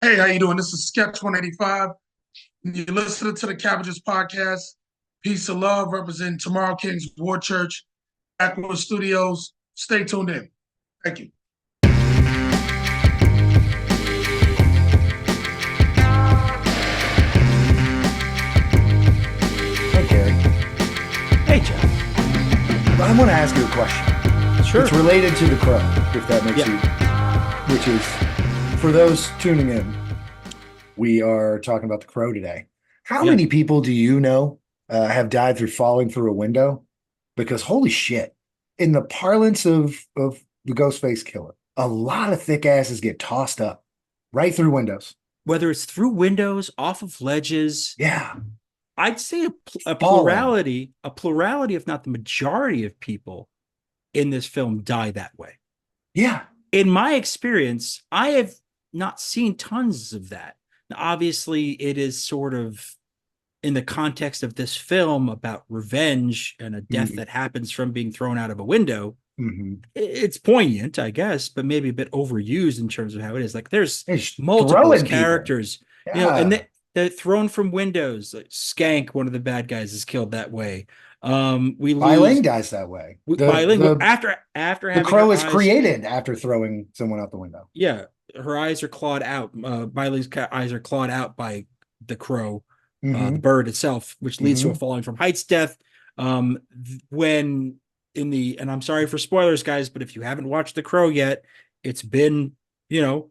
Hey, how you doing? This is Sketch185. You're listening to the Cabbages podcast. Peace of love, representing Tomorrow King's War Church, Backwood Studios. Stay tuned in. Thank you. Hey, Gary. Hey, Jeff. I want to ask you a question. Sure. It's related to The Crow, if that makes you... Which is, for those tuning in, we are talking about The Crow today. How many people do you know have died through falling through a window? Because holy shit, in the parlance of the Ghostface Killer, a lot of thick asses get tossed up right through windows. Whether it's through windows, off of ledges. Yeah. I'd say a plurality, if not the majority of people in this film die that way. Yeah. In my experience, I have not seen tons of that. Now, obviously, it is sort of in the context of this film about revenge and a death that happens from being thrown out of a window. It's poignant, I guess, but maybe a bit overused in terms of how it is. Like there's multiple characters, you know, and they're thrown from windows. Like Skank, one of the bad guys, is killed that way. Bai dies that way. After the Crow is created after throwing someone out the window. Yeah, her eyes are clawed out. Bai Ling's eyes are clawed out by the Crow, the bird itself, which leads to a falling from heights death. When in the, and I'm sorry for spoilers, guys, but if you haven't watched The Crow yet, it's been 30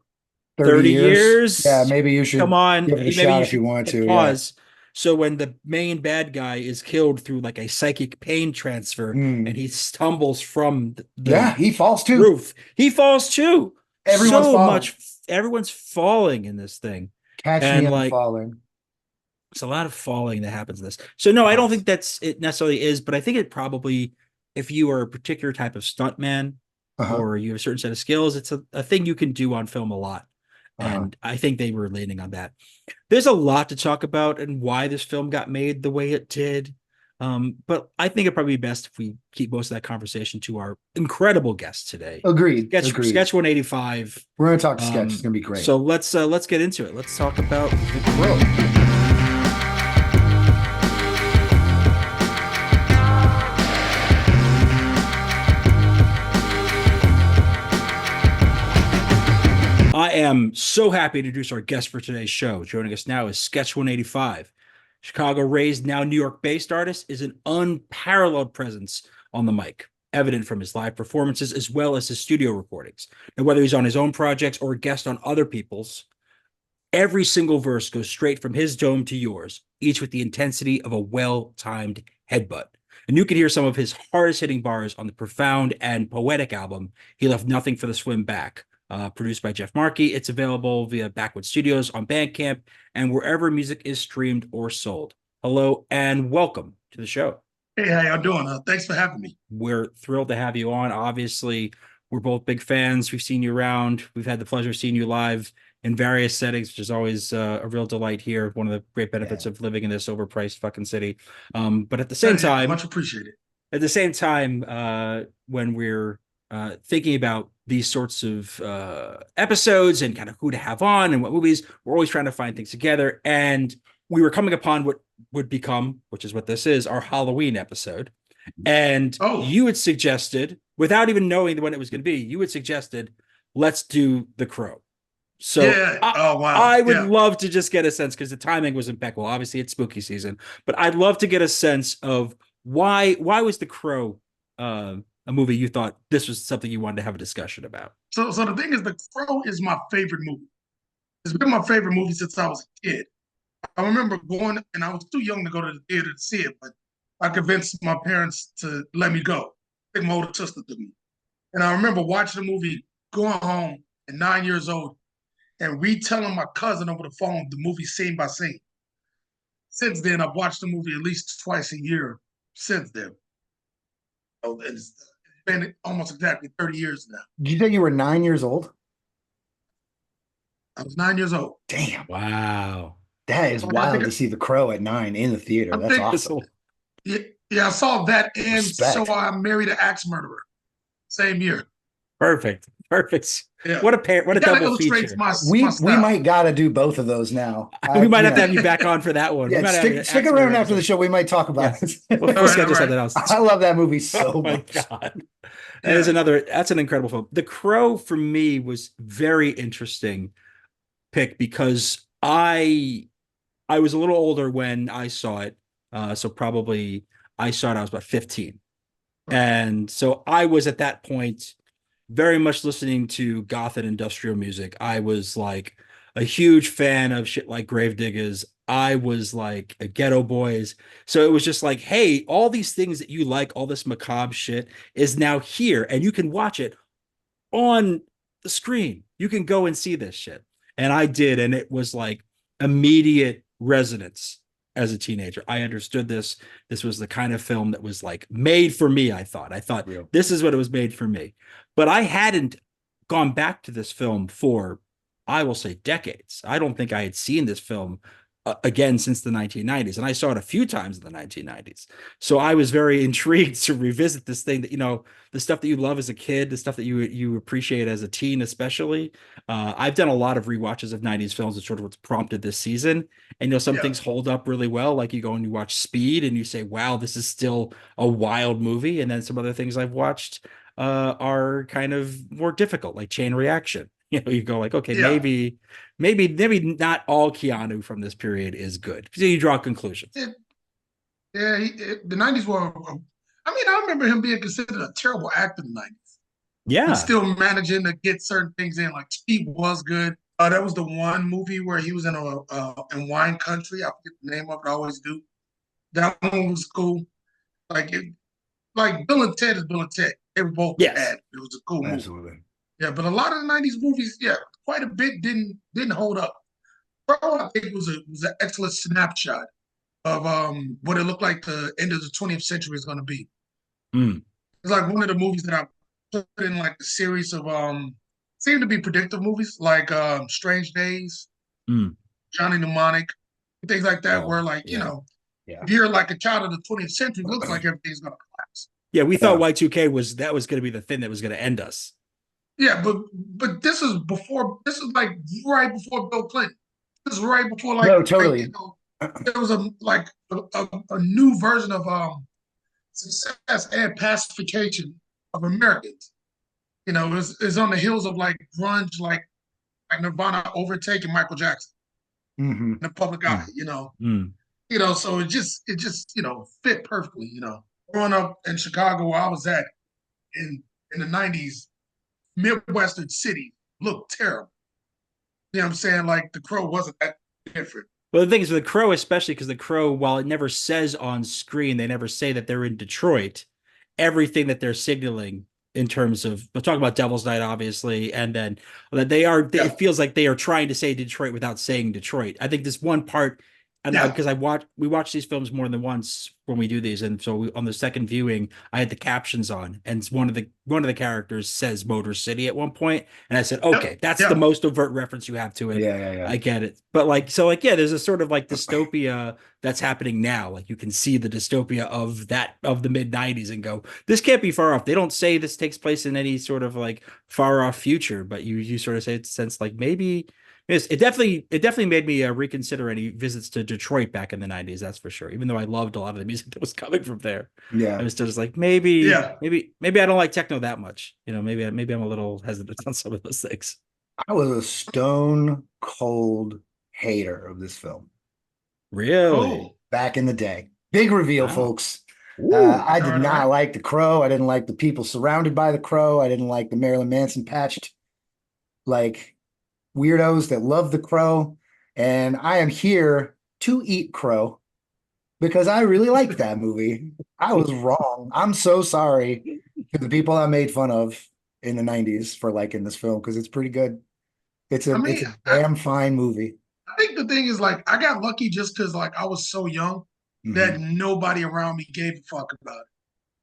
years. Yeah, maybe you should come on, give it a shot if you want to. Pause. Yeah. So when the main bad guy is killed through like a psychic pain transfer, and he stumbles from the he falls too. Roof, he falls too. Everyone's falling in this thing. Catch me like falling. It's a lot of falling that happens in this. So no, I don't think it necessarily is, but I think it probably, if you are a particular type of stuntman or you have a certain set of skills, it's a thing you can do on film a lot. And I think they were leaning on that. There's a lot to talk about and why this film got made the way it did. But I think it'd probably be best if we keep most of that conversation to our incredible guest today. Agreed. Sketch185. We're going to talk sketch. It's going to be great. So let's get into it. Let's talk about The Crow. I am so happy to introduce our guest for today's show. Joining us now is Sketch185. Chicago-raised, now New York-based artist, is an unparalleled presence on the mic, evident from his live performances as well as his studio recordings. And whether he's on his own projects or a guest on other people's, every single verse goes straight from his dome to yours, each with the intensity of a well-timed headbutt. And you can hear some of his hardest-hitting bars on the profound and poetic album, He Left Nothing for the Swim Back, produced by Jeff Markey. It's available via Backwood Studios on Bandcamp and wherever music is streamed or sold. Hello and welcome to the show. Hey, how y'all doing? Thanks for having me. We're thrilled to have you on. Obviously, we're both big fans. We've seen you around. We've had the pleasure of seeing you live in various settings, which is always a real delight here. One of the great benefits of living in this overpriced fucking city. But at the same time, much appreciated. At the same time, when we're thinking about these sorts of episodes and kind of who to have on and what movies, we're always trying to find things together. And we were coming upon what would become, which is what this is, our Halloween episode. And you had suggested, without even knowing when it was going to be, you had suggested, let's do The Crow. So I would love to just get a sense, because the timing was impeccable. Obviously, it's spooky season, but I'd love to get a sense of why was The Crow a movie you thought this was something you wanted to have a discussion about? So the thing is, The Crow is my favorite movie. It's been my favorite movie since I was a kid. I remember going, and I was too young to go to the theater to see it, but I convinced my parents to let me go. I think my older sister took me. And I remember watching the movie, going home at 9 years old, and retelling my cousin over the phone the movie scene by scene. Since then, I've watched the movie at least twice a year since then. So it's been almost exactly 30 years now. Did you say you were 9 years old? I was 9 years old. Damn. Wow. That is wild to see The Crow at 9 in the theater. That's awesome. Yeah, I saw that, and so I married an axe murderer same year. Perfect. Yeah. What a That double illustrates feature. my We style. might gotta do both of those now. We might have to Yeah. have you back on for that one. We Yeah, might have stick to around after the show. We might talk about Yeah. it. We'll All right, schedule all right. something else. I love that movie so Oh my much. God. Yeah. That's an incredible film. The Crow for me was very interesting pick because I was a little older when I saw it. So probably I saw it, I was about 15. And so I was at that point very much listening to goth and industrial music. I was like a huge fan of shit like Gravediggers. I was like a Ghetto Boys. So it was just like, hey, all these things that you like, all this macabre shit is now here, and you can watch it on the screen. You can go and see this shit. And I did, and it was like immediate resonance as a teenager. I understood this. This was the kind of film that was like made for me, I thought. Real. This is what it was made for me. But I hadn't gone back to this film for, I will say, decades. I don't think I had seen this film again since the 1990s. And I saw it a few times in the 1990s. So I was very intrigued to revisit this thing that, the stuff that you love as a kid, the stuff that you appreciate as a teen, especially. I've done a lot of rewatches of 90s films. It's sort of what's prompted this season. And some things hold up really well. Like you go and you watch Speed and you say, wow, this is still a wild movie. And then some other things I've watched are kind of more difficult, like Chain Reaction. You go like, okay, maybe not all Keanu from this period is good. So you draw conclusions. The 90s were, I remember him being considered a terrible actor in the 90s. Yeah. But still managing to get certain things in, like Speed was good. That was the one movie where he was in in wine country. I forget the name of it, I always do. That one was cool. Like Bill and Ted is Bill and Ted. They were both bad. It was a cool movie. Absolutely. Yeah, but a lot of the 90s movies, quite a bit didn't hold up. Pro, I think, was an excellent snapshot of what it looked like the end of the 20th century is going to be. It's like one of the movies that I put in like a series of seem to be predictive movies, like Strange Days, Johnny Mnemonic, things like that, where like, if you're like a child of the 20th century, it looks like everything's going to collapse. Yeah, we thought Y2K was going to be the thing that was going to end us. Yeah, but this is like right before Bill Clinton. This is right before like, no, totally. There was a new version of success and pacification of Americans. It's on the heels of like grunge, like Nirvana overtaking Michael Jackson in the public eye. So it just fit perfectly. Growing up in Chicago, where I was at in the 90s, Midwestern city looked terrible. You know what I'm saying? Like The Crow wasn't that different. Well, the thing is, with The Crow, especially because The Crow, while it never says on screen, they never say that they're in Detroit. Everything that they're signaling in terms of, we'll talk about Devil's Night, obviously, and then that it feels like they are trying to say Detroit without saying Detroit. I think this one part, because we watch these films more than once when we do these, and so on the second viewing, I had the captions on, and one of the characters says Motor City at one point, and I said, okay, that's the most overt reference you have to it. Yeah. I get it, but there's a sort of like dystopia that's happening now. Like you can see the dystopia of the mid 90s and go, this can't be far off. They don't say this takes place in any sort of like far off future, but you sort of say it's sense like maybe. Yes, it definitely made me reconsider any visits to Detroit back in the 90s. That's for sure. Even though I loved a lot of the music that was coming from there, I was still just like maybe I don't like techno that much. Maybe I'm a little hesitant on some of those things. I was a stone cold hater of this film. Really? Back in the day. Big reveal, folks. Ooh, I did not like The Crow. I didn't like the people surrounded by The Crow. I didn't like the Marilyn Manson patched weirdos that love The Crow, and I am here to eat crow because I really liked that movie. I was wrong. I'm so sorry to the people I made fun of in the 90s for liking this film because it's pretty good. It's a damn fine movie. I think the thing is, like, I got lucky just because like I was so young that nobody around me gave a fuck about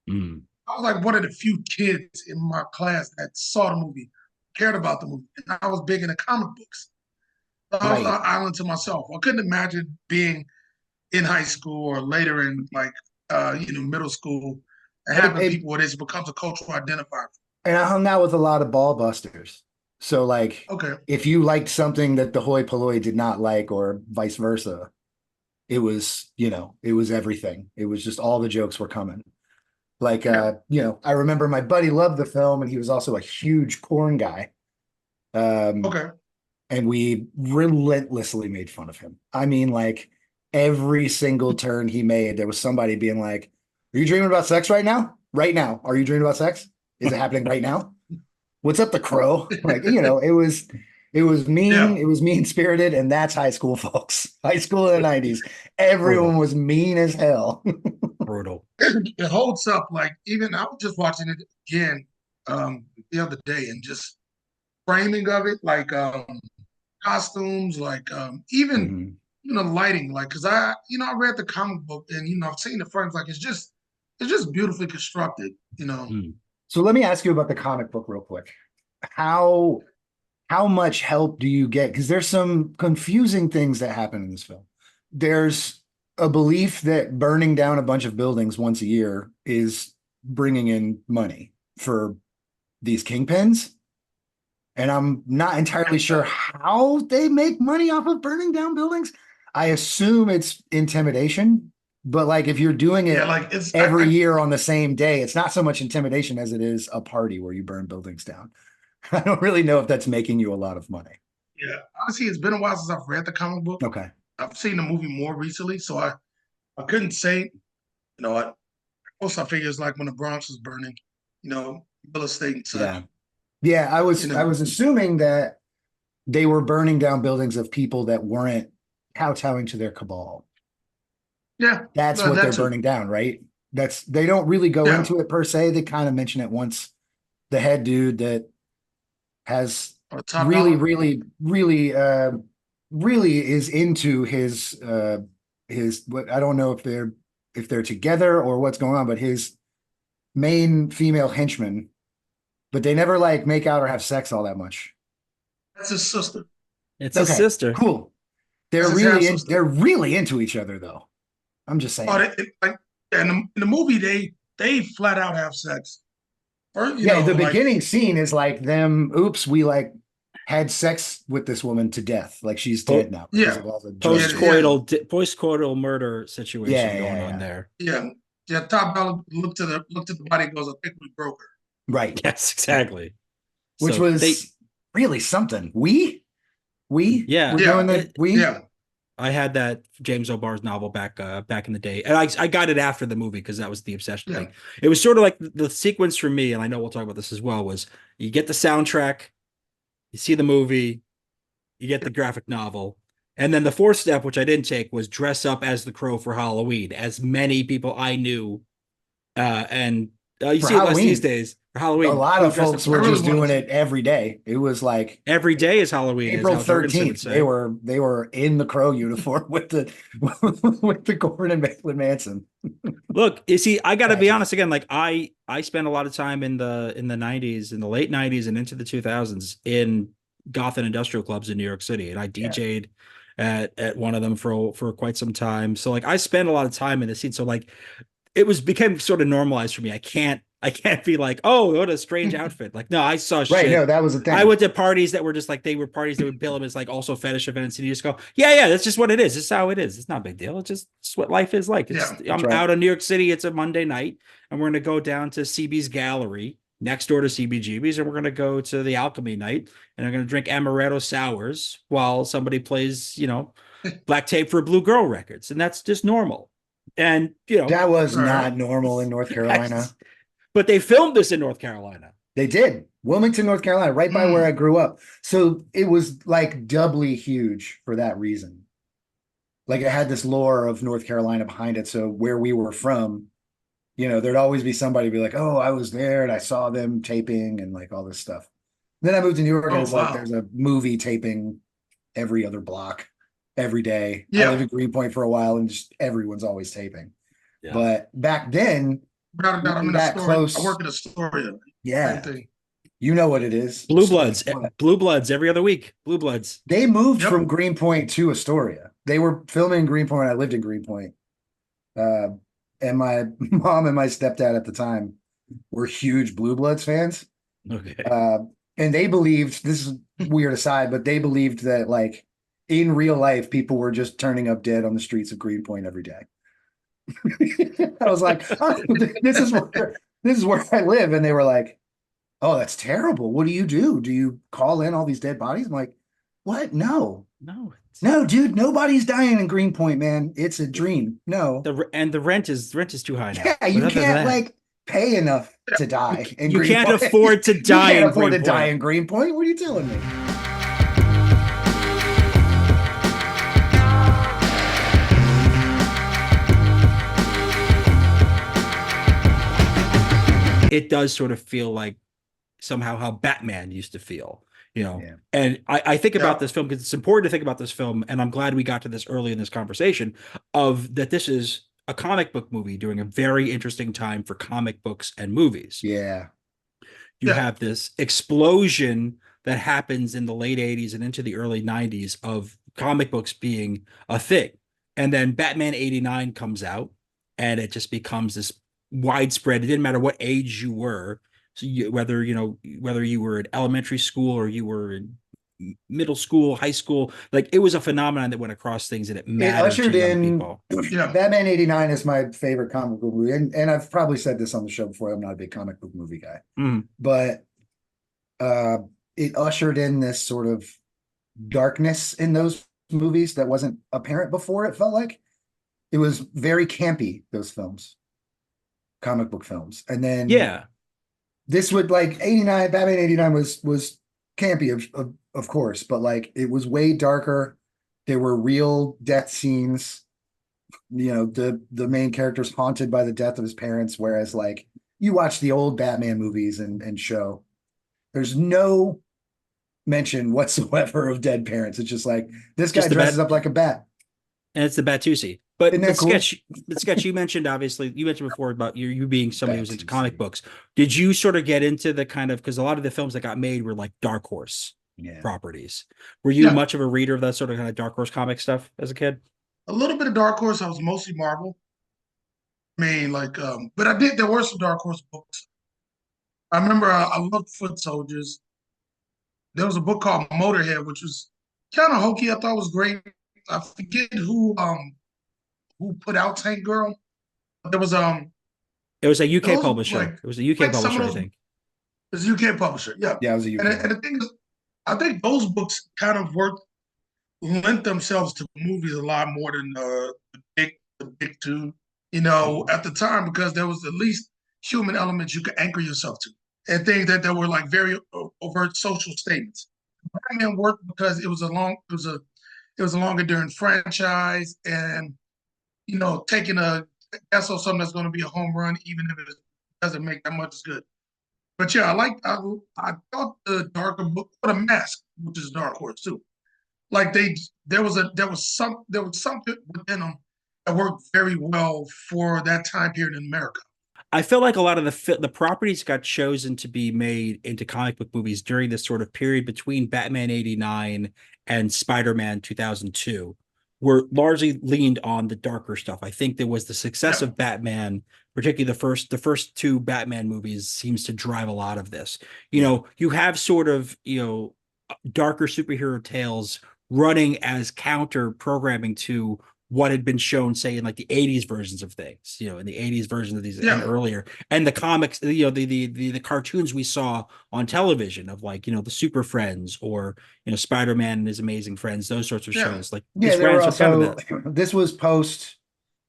it. I was like one of the few kids in my class that saw the movie, cared about the movie, and I was big into comic books. So I was an island to myself. I couldn't imagine being in high school or later in middle school and having people where this becomes a cultural identifier. And I hung out with a lot of ball busters. So like, Okay. if you liked something that the hoi polloi did not like, or vice versa, it was, it was everything. It was just all the jokes were coming. Like, Yeah. I remember my buddy loved the film, and he was also a huge corn guy. Okay. And we relentlessly made fun of him. I mean, like every single turn he made, there was somebody being like, "Are you dreaming about sex right now? Right now? Are you dreaming about sex? Is it happening right now? What's up, the crow?" Like, it was mean, Yeah. it was mean spirited, and that's high school, folks. High school in the 90s. Everyone Brutal. was mean as hell. Brutal. It holds up. Like even I was just watching it again the other day, and just framing of it, like costumes, like even Mhm. lighting, like because I read the comic book, and I've seen the frames, like it's just beautifully constructed. Mm. So let me ask you about the comic book real quick. How how much help do you get? Because there's some confusing things that happen in this film. There's a belief that burning down a bunch of buildings once a year is bringing in money for these kingpins. And I'm not entirely sure how they make money off of burning down buildings. I assume it's intimidation, but like if you're doing Yeah, it like it's every year on the same day, it's not so much intimidation as it is a party where you burn buildings down. I don't really know if that's making you a lot of money. yeah. Honestly, it's been a while since I've read the comic book. Okay. I've seen the movie more recently, so I couldn't say. Most I figure it's like when the Bronx was burning, real estate and such. Yeah. Yeah, I You was I know, was assuming that they were burning down buildings of people that weren't kowtowing to their cabal. yeah, That's what they're that too. burning down, right? They don't really go Yeah, into it per se. They kind of mention it once. The head dude that has or top really, dollar. really, really, really is into his what I don't know if they're together or what's going on, but his main female henchman, but they never like make out or have sex all that much. That's his sister. It's his Okay, sister. cool. That's his half sister. They're really into each other though. I'm just Oh, saying. like in the movie, they flat out have sex. Or Yeah, the like beginning scene is like them, oops, we like had sex with this woman to death. Like she's Po- dead now because yeah, of all the yeah, drugs. yeah, post-coital murder Yeah, situation yeah, going on yeah. there. yeah, yeah. Top dollar looked at the body and goes, "I think we broke her." Right. Yes, exactly. Which So they, was really something. We yeah, were doing Yeah, the we. yeah, I had that James O'Barr's novel back in the day, and I got it after the movie because that was the obsession yeah. thing. It was sort of like the sequence for me, and I know we'll talk about this as well. Was you get the soundtrack, you see the movie, you get the graphic novel, and then the fourth step, which I didn't take, was dress up as the Crow for Halloween. As many people I knew, and you For see it less these Halloween. days. For A Halloween, lot go of dress up folks for I were really just Halloween. wanted doing to. it every day. It was like Every day is Halloween, as April Al Jurgensen would 13th. They say. were they were in the crow uniform with the with the Gordon and Marilyn Manson Look, you see, I got to be patches. honest again. Like I spent a lot of time in the '90s, in the late '90s, and into the 2000s in goth and industrial clubs in New York City, and I Yeah. DJ'd at one of them for quite some time. So like I spent a lot of time in the scene. So like it became sort of normalized for me. I can't be like, oh, what a strange outfit. Like, no, I saw Right. No, shit. that was a I thing. went to parties that were just like they were parties that would bill them as like also fetish events, and you just go, yeah, that's just what it is. This is how it is. It's not a big deal. It's what life is like. Yeah, That's I'm right. out in New York City. It's a Monday night, and we're gonna go down to CB's Gallery next door to CBGB's, and we're gonna go to the Alchemy night, and I'm gonna drink amaretto sours while somebody plays, Black Tape for Blue Girl records, and that's just normal. And That was all right. not normal in North Carolina. but they filmed this in North Carolina. They did. Wilmington, North Carolina, right by where Mm. I grew up. So it was like doubly huge for that reason. Like it had this lore of North Carolina behind it. So where we were from, there'd always be somebody be like, oh, I was there and I saw them taping and like all this stuff. Then I moved to New York and Oh it's like wow. there's a movie taping every other block, every day. I lived Yeah, in Greenpoint for a while and just everyone's always taping. Yeah. But back then, without a doubt. I'm being in a that story. I close, work in a story. Same yeah, thing. you know what it is. Blue Astoria. Bloods, Blue Bloods every other week. Blue Bloods. They moved Yep. from Greenpoint to Astoria. They were filming in Greenpoint. I lived in Greenpoint. And my mom and my stepdad at the time were huge Blue Bloods fans. Okay. And they believed, this is weird aside, but they believed that like in real life, people were just turning up dead on the streets of Greenpoint every day. I was like, oh, this is where I live. And they were like, oh, that's terrible. What do? Do you call in all these dead bodies? I'm like, what? No. No, dude, nobody's dying in Greenpoint, man. It's a dream. No. The rent is too high now. Yeah, you can't like pay enough to die in you Greenpoint. can't afford to die. You can't afford to die in Greenpoint. What are you telling me? It does sort of feel like somehow how Batman used to feel, you know. Yeah. And I think about this film because it's important to think about this film, and I'm glad we got to this early in this conversation of that this is a comic book movie during a very interesting time for comic books and movies. Yeah. You have this explosion that happens in the late 80s and into the early 90s of comic books being a thing. And then Batman 89 comes out and it just becomes this widespread. It didn't matter what age you were. So whether you were in elementary school or you were in middle school, high school, like it was a phenomenon that went across things and it mattered to young people. Yeah, Batman 89 is my favorite comic book movie. And I've probably said this on the show before. I'm not a big comic book movie guy. But it ushered in this sort of darkness in those movies that wasn't apparent before. It felt like it was very campy, those films, comic book films. And then this would like 89, Batman 89 was campy, of course, but like it was way darker. There were real death scenes. You know, the main character's haunted by the death of his parents, whereas like you watch the old Batman movies and show, there's no mention whatsoever of dead parents. It's just like this guy dresses up like a bat. And it's the Batusi. But the cool? sketch you mentioned, obviously, you mentioned before about you being somebody who's into comic books. Did you sort of get into the kind of, because a lot of the films that got made were like Dark Horse properties. Were you much of a reader of that sort of kind of Dark Horse comic stuff as a kid? A little bit of Dark Horse. I was mostly Marvel. I mean, like, but there were some Dark Horse books. I remember I loved Foot Soldiers. There was a book called Motorhead, which was kind of hokey. I thought it was great. I forget who put out Tank Girl. There was it was a UK publisher. Like, it was a UK publisher, I think. It was a UK publisher. Yeah. Yeah, it was a UK. And the thing is, I think those books kind of lent themselves to movies a lot more than the big two, you know, at the time, because there was at least human elements you could anchor yourself to, and things that were like very overt social statements. Batman worked because it was a long enduring franchise, and you know, taking a guess on something that's going to be a home run, even if it doesn't make that much, is good. But yeah, I thought the darker book, The Mask, which is Dark Horse too. Like there was something within them that worked very well for that time period in America. I feel like a lot of the properties got chosen to be made into comic book movies during this sort of period between Batman 89 and Spider-Man 2002 were largely leaned on the darker stuff. I think there was the success of Batman, particularly the first two Batman movies, seems to drive a lot of this. You know, you have sort of, you know, darker superhero tales running as counter programming to what had been shown, say, in like the 80s versions of things, you know, in the 80s version of these and earlier. And the comics, you know, the cartoons we saw on television of like, you know, the Super Friends or, you know, Spider-Man and His Amazing Friends, those sorts of shows. Like, this was post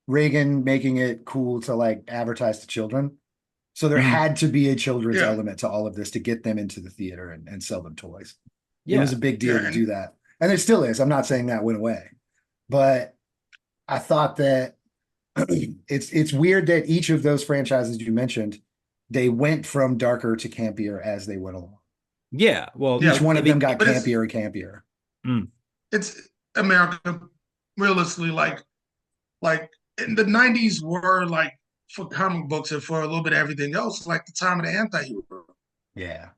Reagan making it cool to like advertise to children. So there had to be a children's element to all of this to get them into the theater and sell them toys. It was a big deal to do that. And there still is. I'm not saying that went away, but I thought that it's weird that each of those franchises you mentioned, they went from darker to campier as they went along. Yeah, well, each one of them got campier and campier. It's America, realistically, like in the 90s were like, for comic books and for a little bit of everything else, like the time of the anti-hero. Yeah,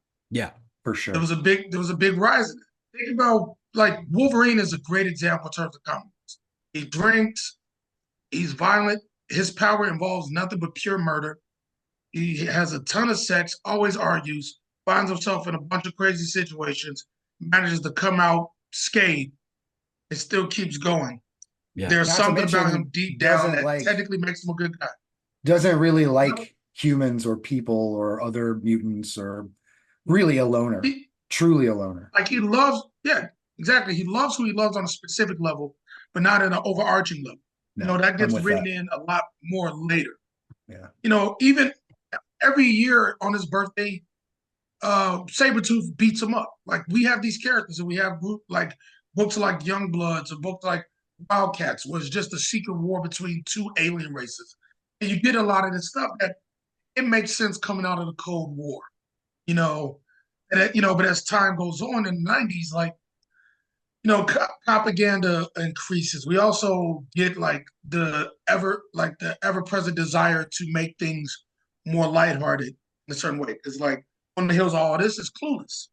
for sure. There was a big rise in it. Think about, like, Wolverine is a great example in terms of comics. He drinks, he's violent, his power involves nothing but pure murder. He has a ton of sex, always argues, finds himself in a bunch of crazy situations, manages to come out scathed, and still keeps going. Yeah. There's Not to something about mention, him deep down doesn't that technically makes him a good guy. doesn't really like humans or people or other mutants, or really a loner, truly a loner. Like he loves, yeah, exactly. He loves who he loves on a specific level, but not in an overarching level. No, That gets I'm with written that. in a lot more later. Yeah. Even every year on his birthday, Sabretooth beats him up. Like we have these characters, and we have books like Youngbloods or books like Wildcats, was just a secret war between two alien races. And you get a lot of this stuff that it makes sense coming out of the Cold War, you know. But as time goes on in the 90s, propaganda increases. We also get the ever-present desire to make things more lighthearted in a certain way. It's like on the heels of all this is Clueless.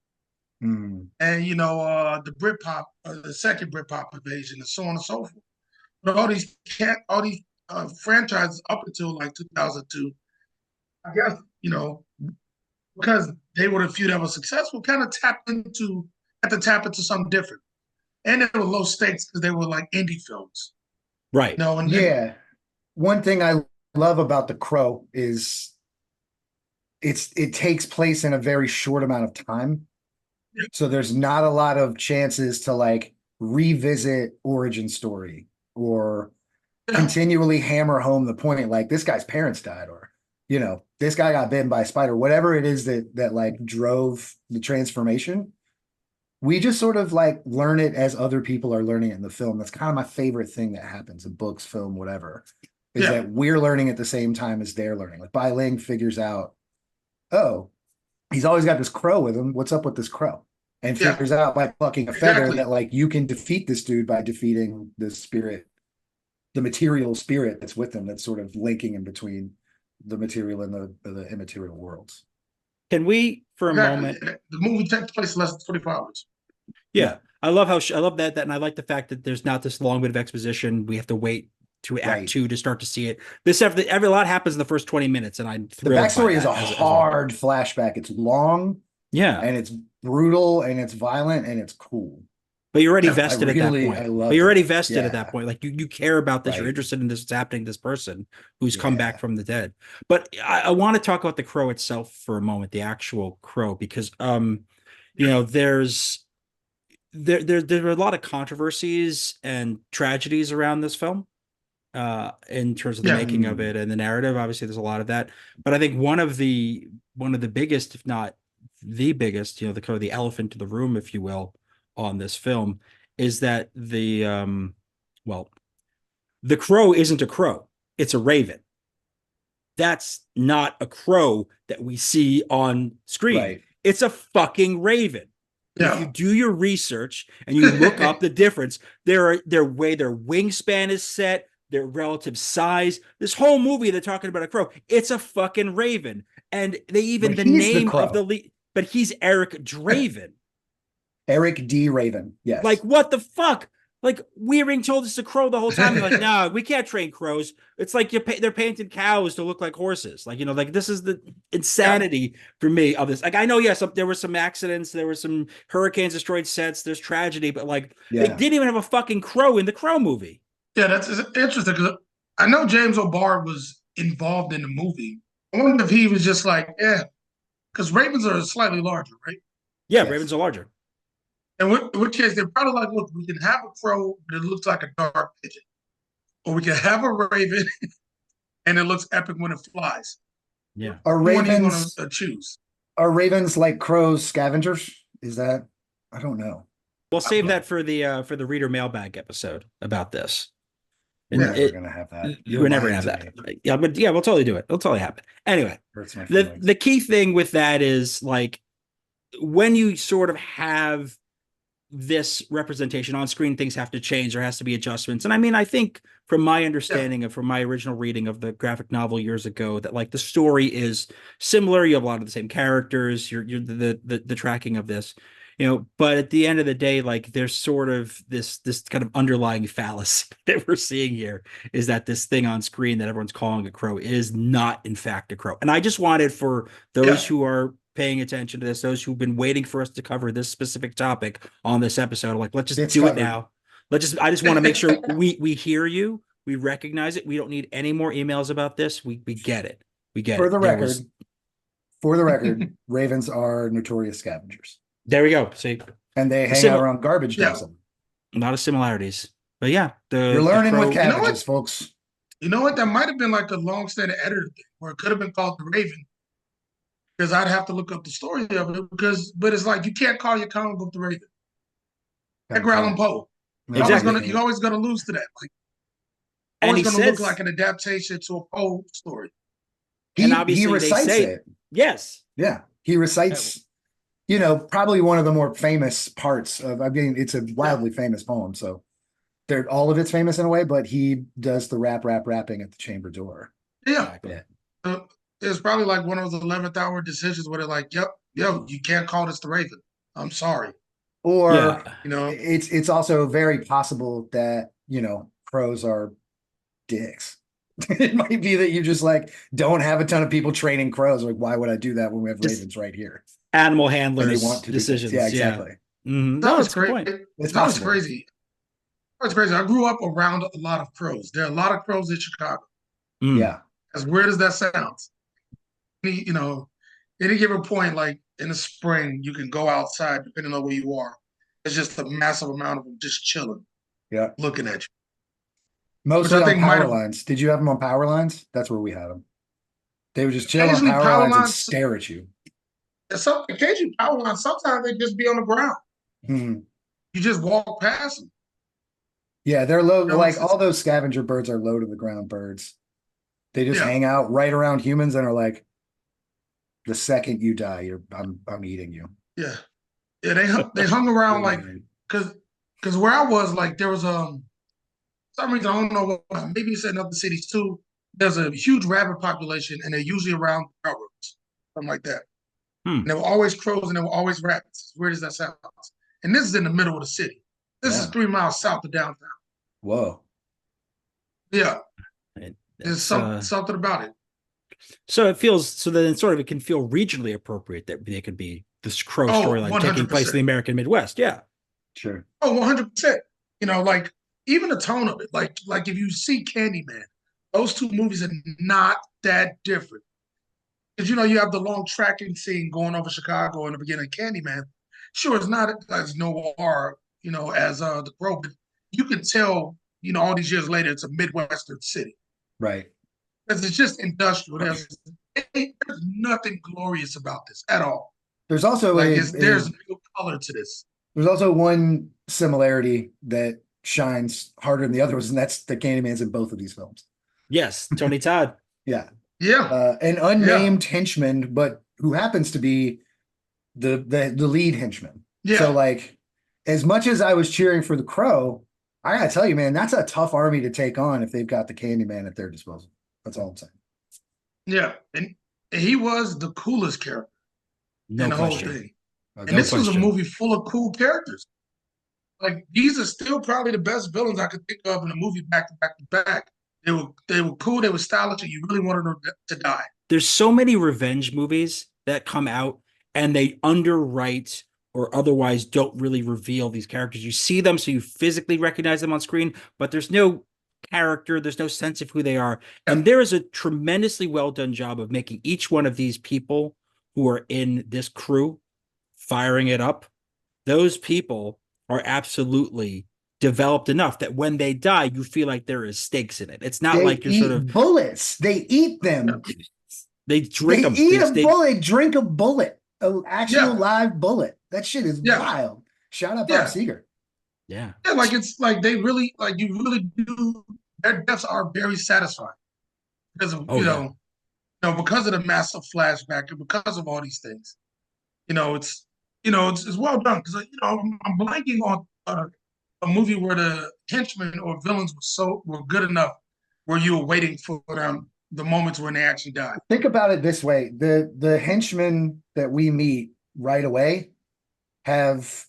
Mm. And the Britpop, the second Britpop invasion, and so on and so forth. But all these franchises up until like 2002, I guess because they were the few that were successful, kind of had to tap into something different, and they were low stakes because they were like indie films. Right. Yeah. One thing I love about The Crow is it takes place in a very short amount of time. So there's not a lot of chances to like revisit origin story or continually hammer home the point, like this guy's parents died, or this guy got bitten by a spider, whatever it is that like drove the transformation. We just sort of like learn it as other people are learning it in the film. That's kind of my favorite thing that happens in books, film, whatever, is that we're learning at the same time as they're learning. Like Bai Ling figures out, oh, he's always got this crow with him. What's up with this crow? And figures out by plucking a feather that like you can defeat this dude by defeating the spirit, the material spirit that's with him, that's sort of linking in between the material and the immaterial worlds. Can we, for a moment? The movie takes place in less than 24 hours. Yeah. I love I love that, and I like the fact that there's not this long bit of exposition. We have to wait to Act 2 to start to see it. Every lot happens in the first 20 minutes, and I'm thrilled. The backstory is a hard flashback. It's long, and it's brutal, and it's violent, and it's cool. But you're already vested at that point. But you're already vested at that point. Like you care about this. You're interested in this. It's happening to this person who's come back from the dead. But I want to talk about the Crow itself for a moment, the actual Crow, because there's there are a lot of controversies and tragedies around this film in terms of the making of it and the narrative. Obviously, there's a lot of that. But I think one of the biggest, if not the biggest, the kind of the elephant in the room, if you will, on this film is that the crow isn't a crow, it's a raven. That's not a crow that we see on screen. It's a fucking raven. If you do your research and you look up the difference, their way their wingspan is set, their relative size, this whole movie they're talking about a crow, it's a fucking raven. And they even the name of the lead, but he's Eric Draven. Eric D. Raven. Yes. Like, what the fuck? Like, we're being told it's a crow the whole time. You're like, no, we can't train crows. It's like they're painting cows to look like horses. Like, this is the insanity for me of this. Like, I know, there were some accidents. There were some hurricanes destroyed sets. There's tragedy. But, like, they didn't even have a fucking crow in the Crow movie. Yeah, that's interesting. Because I know James O'Barr was involved in the movie. I wonder if he was just like, because ravens are slightly larger, right? Yeah, ravens are larger. In which case, they're probably like, look, we can have a crow, but it looks like a dark pigeon. Or we can have a raven, and it looks epic when it flies. Yeah. Are ravens going to choose? Are ravens like crows scavengers? Is that? I don't know. We'll save that for the reader mailbag episode about this. We're never going to have that. We're never going to have that. Yeah, but we'll totally do it. It'll totally happen. Anyway, the key thing with that is, like, when you sort of have this representation on screen, things have to change. There has to be adjustments. And I mean, I think from my understanding and from my original reading of the graphic novel years ago, that like the story is similar. You have a lot of the same characters. You're the tracking of this, but at the end of the day, like there's sort of this kind of underlying fallacy that we're seeing here, is that this thing on screen that everyone's calling a crow is not in fact a crow. And I just wanted for those who are paying attention to this, those who've been waiting for us to cover this specific topic on this episode, are like, let's just It's do covered. it now. I just want to make sure we hear you, we recognize it. We don't need any more emails about this. We get it. We get For it. the record, ravens are notorious scavengers, There we go. See, and they hang out around garbage Yeah. dumps. a lot of similarities. But yeah, You're learning with You know cabbages, what? folks. You know what? That might have been like a long-standing editor thing, where it could have been called the Raven, because I'd have to look up the story of it. But it's like you can't call your comic book the Raven. Edgar Allan Poe. Exactly. You're always gonna lose to that. Like, And always he gonna look says, like an adaptation to a Poe story. and obviously he they recites say, it. yes, Yeah, he recites, probably one of the more famous parts of, I mean, it's a wildly famous poem. So all of it's famous in a way, but he does the rapping at the chamber door. Yeah. Yeah. It's probably like one of those 11th hour decisions where they're like, yo, you can't call this the Raven. I'm sorry. Or, yeah. it's also very possible that, crows are dicks. It might be that you just like don't have a ton of people training crows. Like, why would I do that when we have ravens right here? Animal And handlers they want to decisions. Yeah, exactly. Mhm. That No, was that's a good point. crazy. It's That was possible. crazy. That's crazy. I grew up around a lot of crows. There are a lot of crows in Chicago. Mm. Yeah. As weird as that sounds. Any given point, like in the spring, you can go outside, depending on where you are. It's just a massive amount of them just chilling, looking at you. Mostly Which I on think might power have- lines. Did you have them on power lines? That's where we had them. They would just chill on Occasionally power power lines and lines- stare at you. Occasionally, power lines, sometimes they just be on the ground. Hmm. You just walk past them. Yeah, they're low. No, Like it's- all those scavenger birds are low to the ground birds. They just Yeah. hang out right around humans and are like, the second you die, I'm eating you. Yeah. Yeah, they hung around like, because where I was, like, there was some reason, I don't know what, maybe it's in other cities too. There's a huge rabbit population, and they're usually around railroads, something like that. And there were always crows and there were always rabbits. As weird as that sounds. And this is in the middle of the city. This is 3 miles south of downtown. Whoa. Yeah. There's something about it. So it feels then it can feel regionally appropriate that they could be this crow storyline taking place in the American Midwest. Yeah. Sure. Oh, 100%. Like even the tone of it, like if you see Candyman, those two movies are not that different. Because you have the long tracking scene going over Chicago in the beginning of Candyman. Sure, it's not as noir, as the Crow, but you can tell, all these years later, it's a Midwestern city. Right. Because it's just industrial. There's nothing glorious about this at all. There's also there's no color to this. There's also one similarity that shines harder than the others, and that's the Candyman's in both of these films. Yes, Tony Todd. Yeah. Yeah. An unnamed henchman, but who happens to be the lead henchman. Yeah. So like, as much as I was cheering for the Crow, I gotta tell you, man, that's a tough army to take on if they've got the Candyman at their disposal. That's all I'm saying. Yeah. And he was the coolest character in the whole thing. And this was a movie full of cool characters. Like, these are still probably the best villains I could think of in a movie back to back to back. They were cool, they were stylish, and you really wanted them to die. There's so many revenge movies that come out and they underwrite or otherwise don't really reveal these characters. You see them, so you physically recognize them on screen, but there's no character, there's no sense of who they are. And there is a tremendously well done job of making each one of these people who are in this crew firing it up. Those people are absolutely developed enough that when they die, you feel like there is stakes in it. It's not like you're sort of bullets. They eat them. They drink them. Eat a bullet, drink a bullet, an actual live bullet. That shit is wild. Shout out Bob Seger. Yeah. Yeah, like it's like they really, like you really do. Their deaths are very satisfying because of because of the massive flashback and because of all these things. It's well done because I'm blanking on a movie where the henchmen or villains were good enough where you were waiting for them the moments when they actually died. Think about it this way: the henchmen that we meet right away have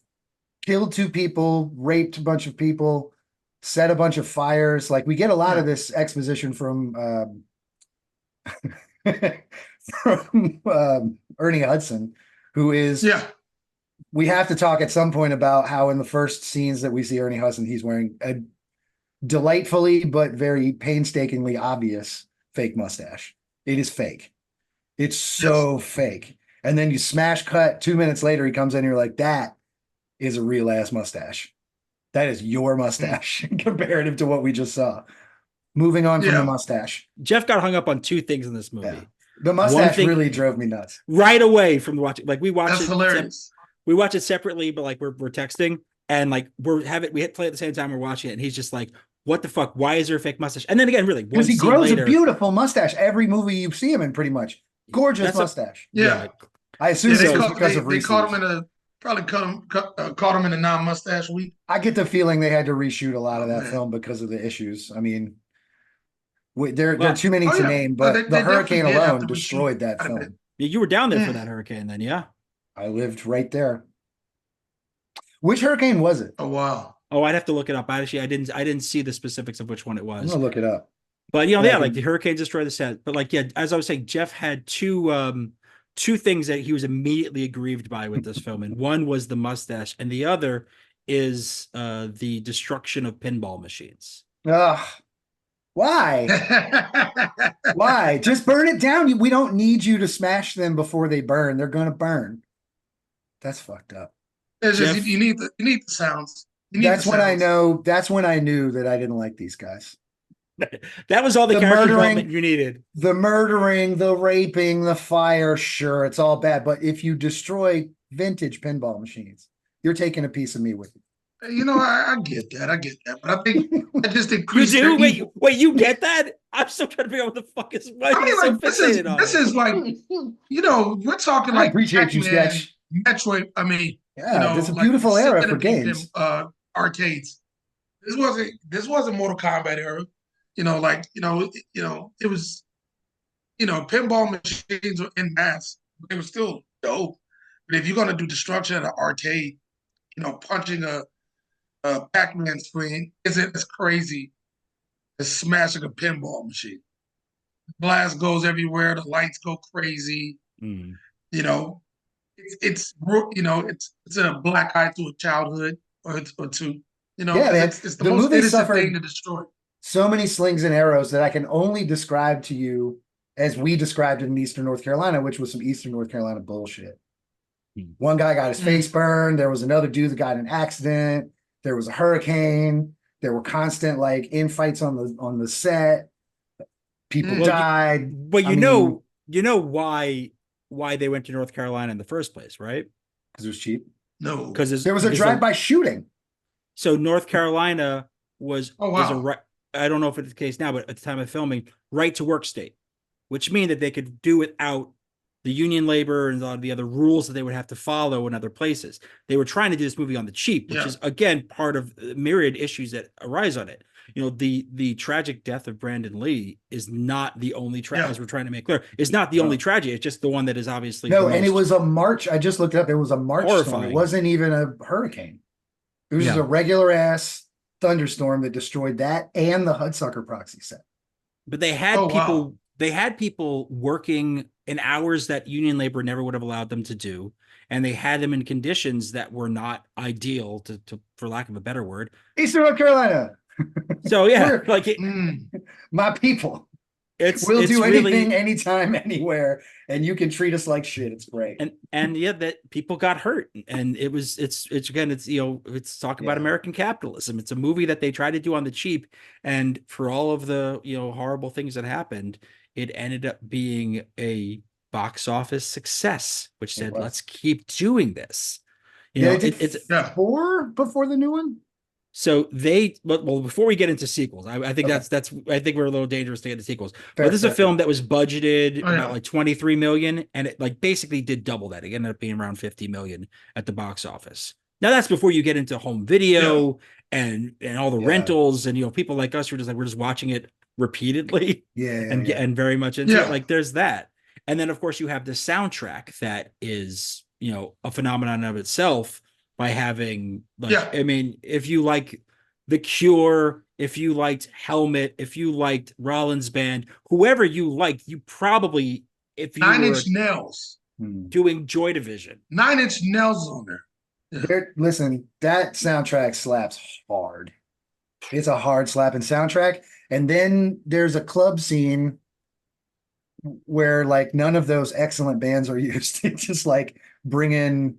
killed 2 people, raped a bunch of people, set a bunch of fires. Like, we get a lot of this exposition from from Ernie Hudson, who is, Yeah. we have to talk at some point about how in the first scenes that we see Ernie Hudson, he's wearing a delightfully but very painstakingly obvious fake mustache. It is fake. It's so fake. And then you smash cut 2 minutes later, he comes in and you're like, that is a real ass mustache. That is your mustache comparative to what we just saw. Moving on from the mustache. Jeff got hung up on two things in this movie. Yeah. The mustache really drove me nuts. Right away from watching, like we watched That's hilarious. We watch it separately, but like we're texting and like we hit play at the same time we're watching it, and he's just like, "What the fuck? Why is there a fake mustache?" And then again, really, because he grows a beautiful mustache every movie you see him in, pretty much. Gorgeous mustache. I assume so because of they caught him in a probably caught him in a non-mustache week. I get the feeling they had to reshoot a lot of that film because of the issues. I mean, there are too many to name, but the hurricane alone destroyed that film. Yeah, you were down there for that hurricane, then, yeah. I lived right there. Which hurricane was it? Oh wow! Oh, I'd have to look it up. Actually, I didn't see the specifics of which one it was. I'm gonna look it up. But like the hurricane destroyed the set. But like, as I was saying, Jeff had two things that he was immediately aggrieved by with this film, and one was the mustache, and the other is the destruction of pinball machines. Ugh. Why? Why? Just burn it down. We don't need you to smash them before they burn. They're gonna burn. That's fucked up. It's just you need the sounds. That's when I know. That's when I knew that I didn't like these guys. That was all the character development you needed. The murdering, the raping, the fire. Sure, it's all bad. But if you destroy vintage pinball machines, you're taking a piece of me with you. You know, I get that, but I think I just increased. You do? Wait, you get that? I'm still trying to figure out what the fuck is. I mean, like this is like, you know, we're talking like. I appreciate you, Sketch. Metroid. I mean, yeah, you know, it's a beautiful era for games. Arcades. This wasn't Mortal Kombat era. You know, like it was, pinball machines were en masse. They were still dope. But if you're gonna do destruction at an arcade, punching a Pac-Man screen isn't as crazy as smashing a pinball machine. The glass goes everywhere. The lights go crazy. Mm. It's a black eye to a childhood or to it's the most innocent thing to destroy. So many slings and arrows that I can only describe to you as we described it in Eastern North Carolina, which was some Eastern North Carolina bullshit. One guy got his face burned. There was another dude that got in an accident. There was a hurricane. There were constant like infights on the set. People died. But you know why they went to North Carolina in the first place, right? Because it was cheap. No, because there was a drive-by shooting. So North Carolina was I don't know if it's the case now, but at the time of filming, right to work state, which means that they could do without the union labor and a lot of the other rules that they would have to follow in other places. They were trying to do this movie on the cheap, which is again part of the myriad issues that arise on it. The tragic death of Brandon Lee is not the only tragedy, as we're trying to make clear. It's not the only tragedy. It's just the one that is obviously and it was a March. I just looked it up. It was a March storm. It wasn't even a hurricane. It was just a regular ass thunderstorm that destroyed that and the Hudsucker proxy set. But they had people. They had people working in hours that union labor never would have allowed them to do, and they had them in conditions that were not ideal, to for lack of a better word. Eastern North Carolina. So my people. We'll do anything, anytime, anywhere, and you can treat us like shit. It's great. And that people got hurt, and it's talk about American capitalism. It's a movie that they tried to do on the cheap, and for all of the horrible things that happened, it ended up being a box office success, which said, let's keep doing this. It's 4 before the new one. So before we get into sequels, I think I think we're a little dangerous to get into sequels. But this is a film that was budgeted about like 23 million, and it like basically did double that. It ended up being around 50 million at the box office. Now that's before you get into home video and all the rentals, and people like us who are just like, we're just watching it repeatedly and very much into it. Like there's that. And then of course you have the soundtrack that is a phenomenon of itself, by having I mean, if you like The Cure, if you liked Helmet, if you liked Rollins Band, whoever you liked, you probably if you Nine were Inch Nails. doing Joy Division. 9 Inch Nails on there. Yeah. Listen, that soundtrack slaps hard. It's a hard slapping soundtrack. And then there's a club scene where like none of those excellent bands are used. It's just like bring in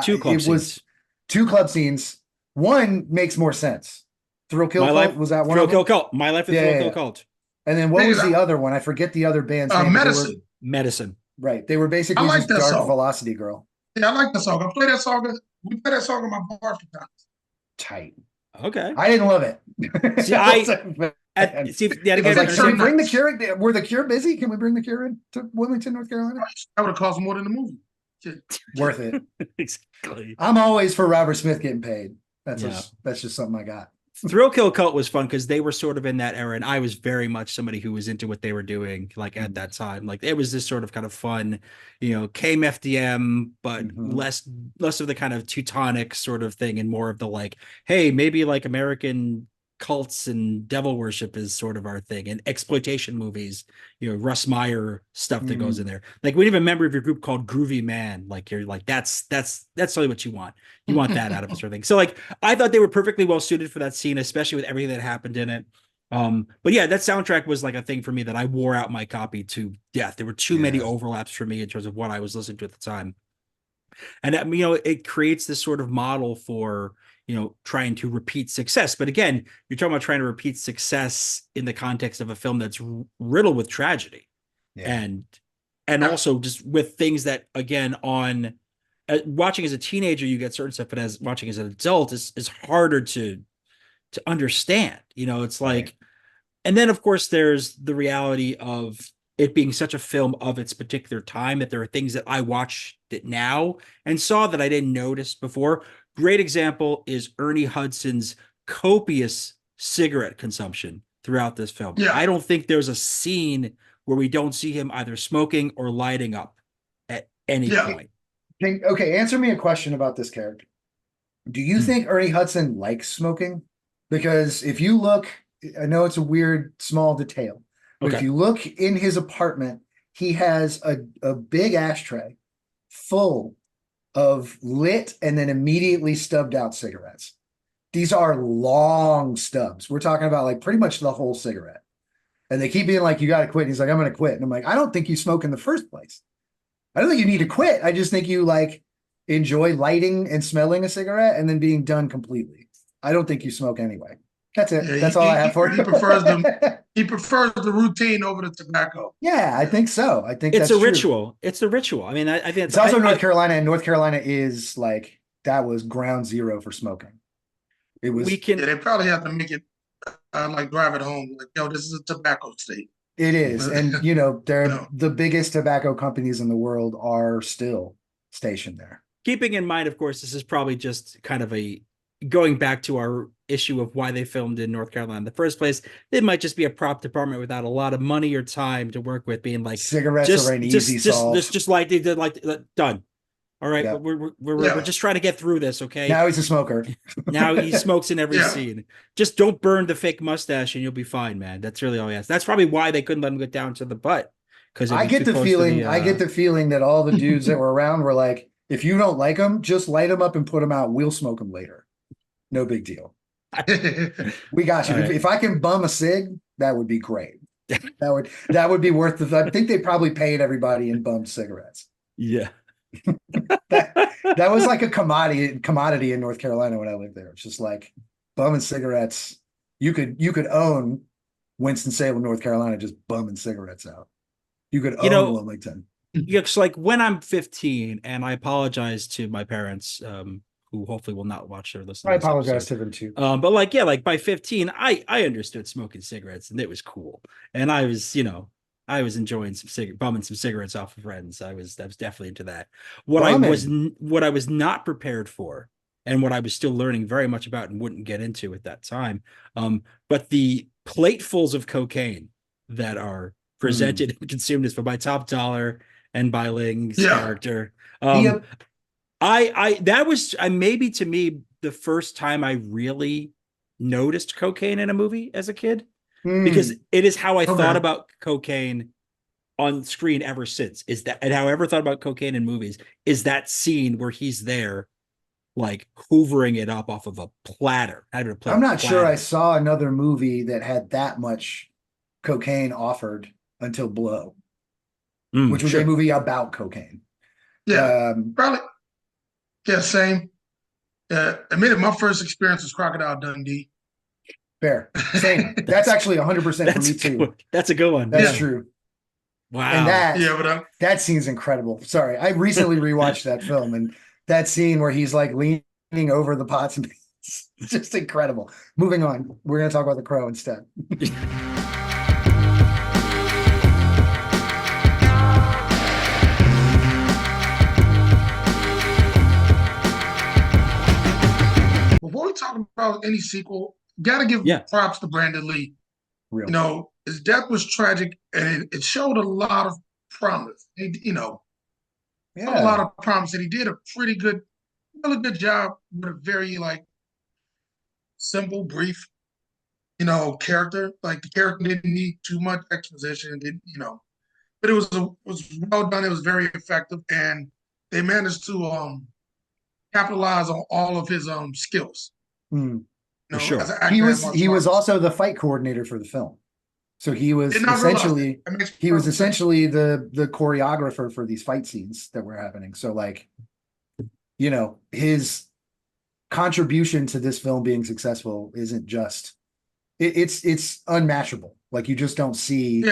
Two club it was scenes. two club scenes. One makes more sense. Thrill Kill My Cult, Life, was that one Thrill of them? Kill Cult. My Life with Yeah, Thrill yeah, Kill yeah. Cult. And then what Hey, was the other one? I forget the other band's name. But they were- Medicine. Medicine. right. They were basically I like just that Dark song. Velocity Girl. Yeah, I like that song. I play that song. We play that song in my bar sometimes. Tight. Okay. I didn't love it. See, see, yeah, I again, was like, should we certain bring the nights. Cure? Were the Cure busy? Can we bring the Cure to Wilmington, North Carolina? That would have cost more than the movie. Shit. Worth it. exactly. I'm always for Robert Smith getting paid. That's Yeah. that's just something I got. Thrill Kill Cult was fun because they were sort of in that era, and I was very much somebody who was into what they were doing, like at that time. Like it was this sort of kind of fun, came FDM, but less of the kind of Teutonic sort of thing, and more of the like, hey, maybe like American cults and devil worship is sort of our thing, and exploitation movies, Russ Meyer stuff that goes in there. Like we have a member of your group called Groovy Man. Like you're like that's really what you want. You want that out of a sort of thing. So like I thought they were perfectly well suited for that scene, especially with everything that happened in it. But yeah, that soundtrack was like a thing for me that I wore out my copy to death. There were too many overlaps for me in terms of what I was listening to at the time. And it creates this sort of model for trying to repeat success. But again, you're talking about trying to repeat success in the context of a film that's riddled with tragedy, and also just with things that, again, on watching as a teenager, you get certain stuff, but as watching as an adult is harder to understand. It's like, and then of course there's the reality of it being such a film of its particular time that there are things that I watched it now and saw that I didn't notice before. Great example is Ernie Hudson's copious cigarette consumption throughout this film. Yeah. I don't think there's a scene where we don't see him either smoking or lighting up at any point. Okay, answer me a question about this character. Do you think Ernie Hudson likes smoking? Because if you look, I know it's a weird small detail, but if you look in his apartment, he has a big ashtray full of lit and then immediately stubbed out cigarettes. These are long stubs. We're talking about like pretty much the whole cigarette. And they keep being like, you got to quit. And he's like, I'm going to quit. And I'm like, I don't think you smoke in the first place. I don't think you need to quit. I just think you like enjoy lighting and smelling a cigarette and then being done completely. I don't think you smoke anyway. That's it. That's all I have for you. He prefers the routine over the tobacco. Yeah, I think so. I think it's that's a true. ritual. It's a ritual. I mean, I think it's also North Carolina, and North Carolina is like that was ground zero for smoking. It was. They probably have to make it like drive it home. Like, yo, this is a tobacco state. It is, and they're the biggest tobacco companies in the world are still stationed there. Keeping in mind, of course, this is probably just kind of going back to our issue of why they filmed in North Carolina in the first place. It might just be a prop department without a lot of money or time to work with, being like cigarettes are an easy solve. Just like they did, like done. All right, yeah. we're just trying to get through this. Okay. Now he's a smoker. Now he smokes in every scene. Just don't burn the fake mustache and you'll be fine, man. That's really all he has. That's probably why they couldn't let him get down to the butt. Because I get the feeling that all the dudes that were around were like, if you don't like them, just light them up and put them out. We'll smoke them later. No big deal. We got you. If I can bum a cig, that would be great. That would be worth the. I think they probably paid everybody in bummed cigarettes. Yeah. that was like a commodity in North Carolina when I lived there. It's just like bumming cigarettes. You could own Winston-Salem, North Carolina, just bumming cigarettes out. You could own Wilmington. It's like when I'm 15, and I apologize to my parents, who hopefully will not watch or listen. I apologize to them too. But like by 15, I understood smoking cigarettes, and it was cool. And I was, I was enjoying bumming some cigarettes off of friends. I was definitely into that. What I was not prepared for, and what I was still learning very much about and wouldn't get into at that time, but the platefuls of cocaine that are presented and consumed is by Top Dollar and by Ling's character. That was maybe to me the first time I really noticed cocaine in a movie as a kid, because it is how I thought about cocaine on screen ever since. Is that, and how I ever thought about cocaine in movies is that scene where he's there, like hoovering it up off of a platter. I'm not sure I saw another movie that had that much cocaine offered until Blow, which was a movie about cocaine. Yeah, probably. Yeah, same. Admitted my first experience was Crocodile Dundee. Fair. Same. That's actually 100% for me too. That's a good one. That's true. Wow. And that scene's incredible. Sorry. I recently rewatched that film, and that scene where he's like leaning over the pots and pans, it's just incredible. Moving on. We're going to talk about The Crow instead. Before we talk about any sequel, gotta give props to Brandon Lee. Real. You know, his death was tragic, and it showed a lot of promise. A lot of promise, and he did a really good job with a very simple, brief, character. Like the character didn't need too much exposition, but it was well done. It was very effective, and they managed to capitalize on all of his skills. Sure. He was also the fight coordinator for the film. So he was essentially the choreographer for these fight scenes that were happening. So his contribution to this film being successful isn't just it's unmatchable. Like you just don't see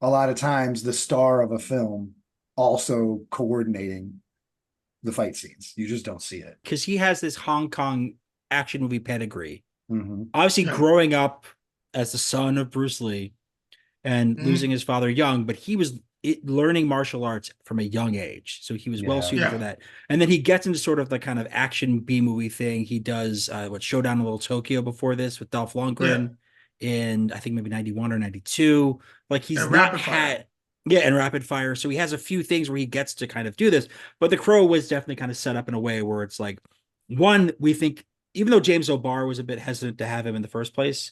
a lot of times the star of a film also coordinating the fight scenes. You just don't see it. Because he has this Hong Kong action movie pedigree. Obviously growing up as the son of Bruce Lee and losing his father young, but he was learning martial arts from a young age. So he was well suited for that. And then he gets into sort of the kind of action B movie thing. He does Showdown in Little Tokyo before this with Dolph Lundgren in I think maybe 91 or 92. Like he's not had and Rapid Fire. So he has a few things where he gets to kind of do this. But The Crow was definitely kind of set up in a way where it's like, one, we think, even though James O'Barr was a bit hesitant to have him in the first place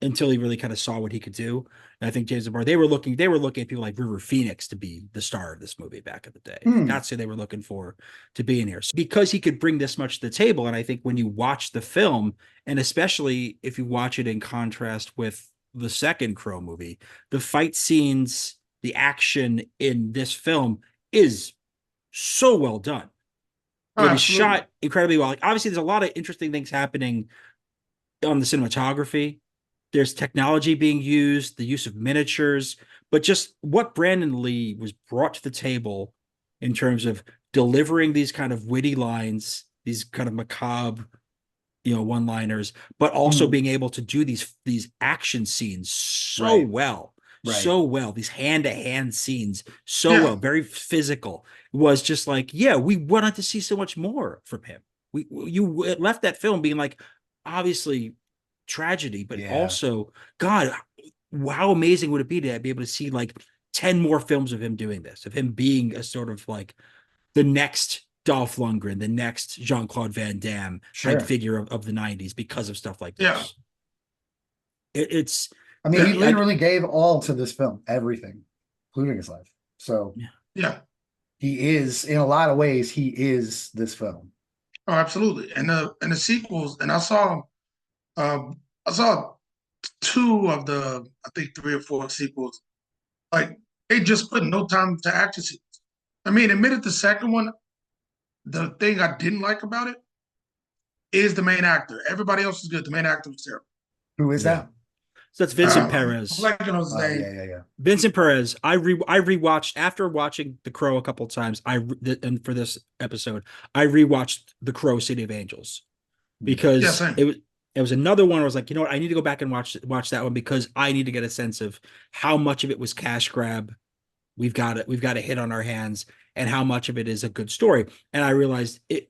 until he really kind of saw what he could do. And I think James O'Barr, they were looking at people like River Phoenix to be the star of this movie back in the day. That's who they were looking for to be in here. So because he could bring this much to the table. And I think when you watch the film, and especially if you watch it in contrast with the second Crow movie, the fight scenes, the action in this film is so well done. It was shot incredibly well. Like obviously, there's a lot of interesting things happening on the cinematography. There's technology being used, the use of miniatures, but just what Brandon Lee was brought to the table in terms of delivering these kind of witty lines, these kind of macabre, one-liners, but also being able to do these action scenes so well. So well, these hand-to-hand scenes well, very physical. It was just like, we wanted to see so much more from him. You left that film being like, obviously tragedy, but also, God, how amazing would it be to be able to see like 10 more films of him doing this, of him being a sort of like the next Dolph Lundgren, the next Jean-Claude Van Damme type figure of the 90s because of stuff like this. It's he literally gave all to this film, everything, including his life. So he is, in a lot of ways, he is this film. Oh, absolutely. And the sequels, and I saw two of the, I think 3 or 4 sequels. Like they just put no time to action scenes. Admitted the second one, the thing I didn't like about it is the main actor. Everybody else is good. The main actor was terrible. Who is that? So that's Vincent Perez. Vincent Perez. I rewatched after watching The Crow a couple of times. And for this episode, I rewatched The Crow: City of Angels because it was another one where I was like, you know what, I need to go back and watch that one because I need to get a sense of how much of it was cash grab. We've got a hit on our hands, and how much of it is a good story. And I realized it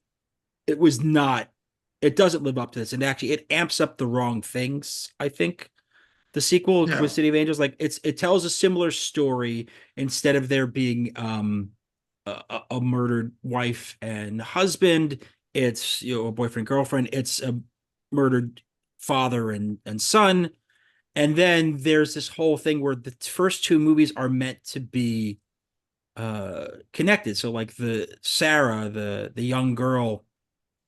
was not. It doesn't live up to this, and actually, it amps up the wrong things. I think. The sequel with City of Angels, like it tells a similar story instead of there being a murdered wife and husband. It's a boyfriend, girlfriend. It's a murdered father and son. And then there's this whole thing where the first two movies are meant to be connected. So like the Sarah, the young girl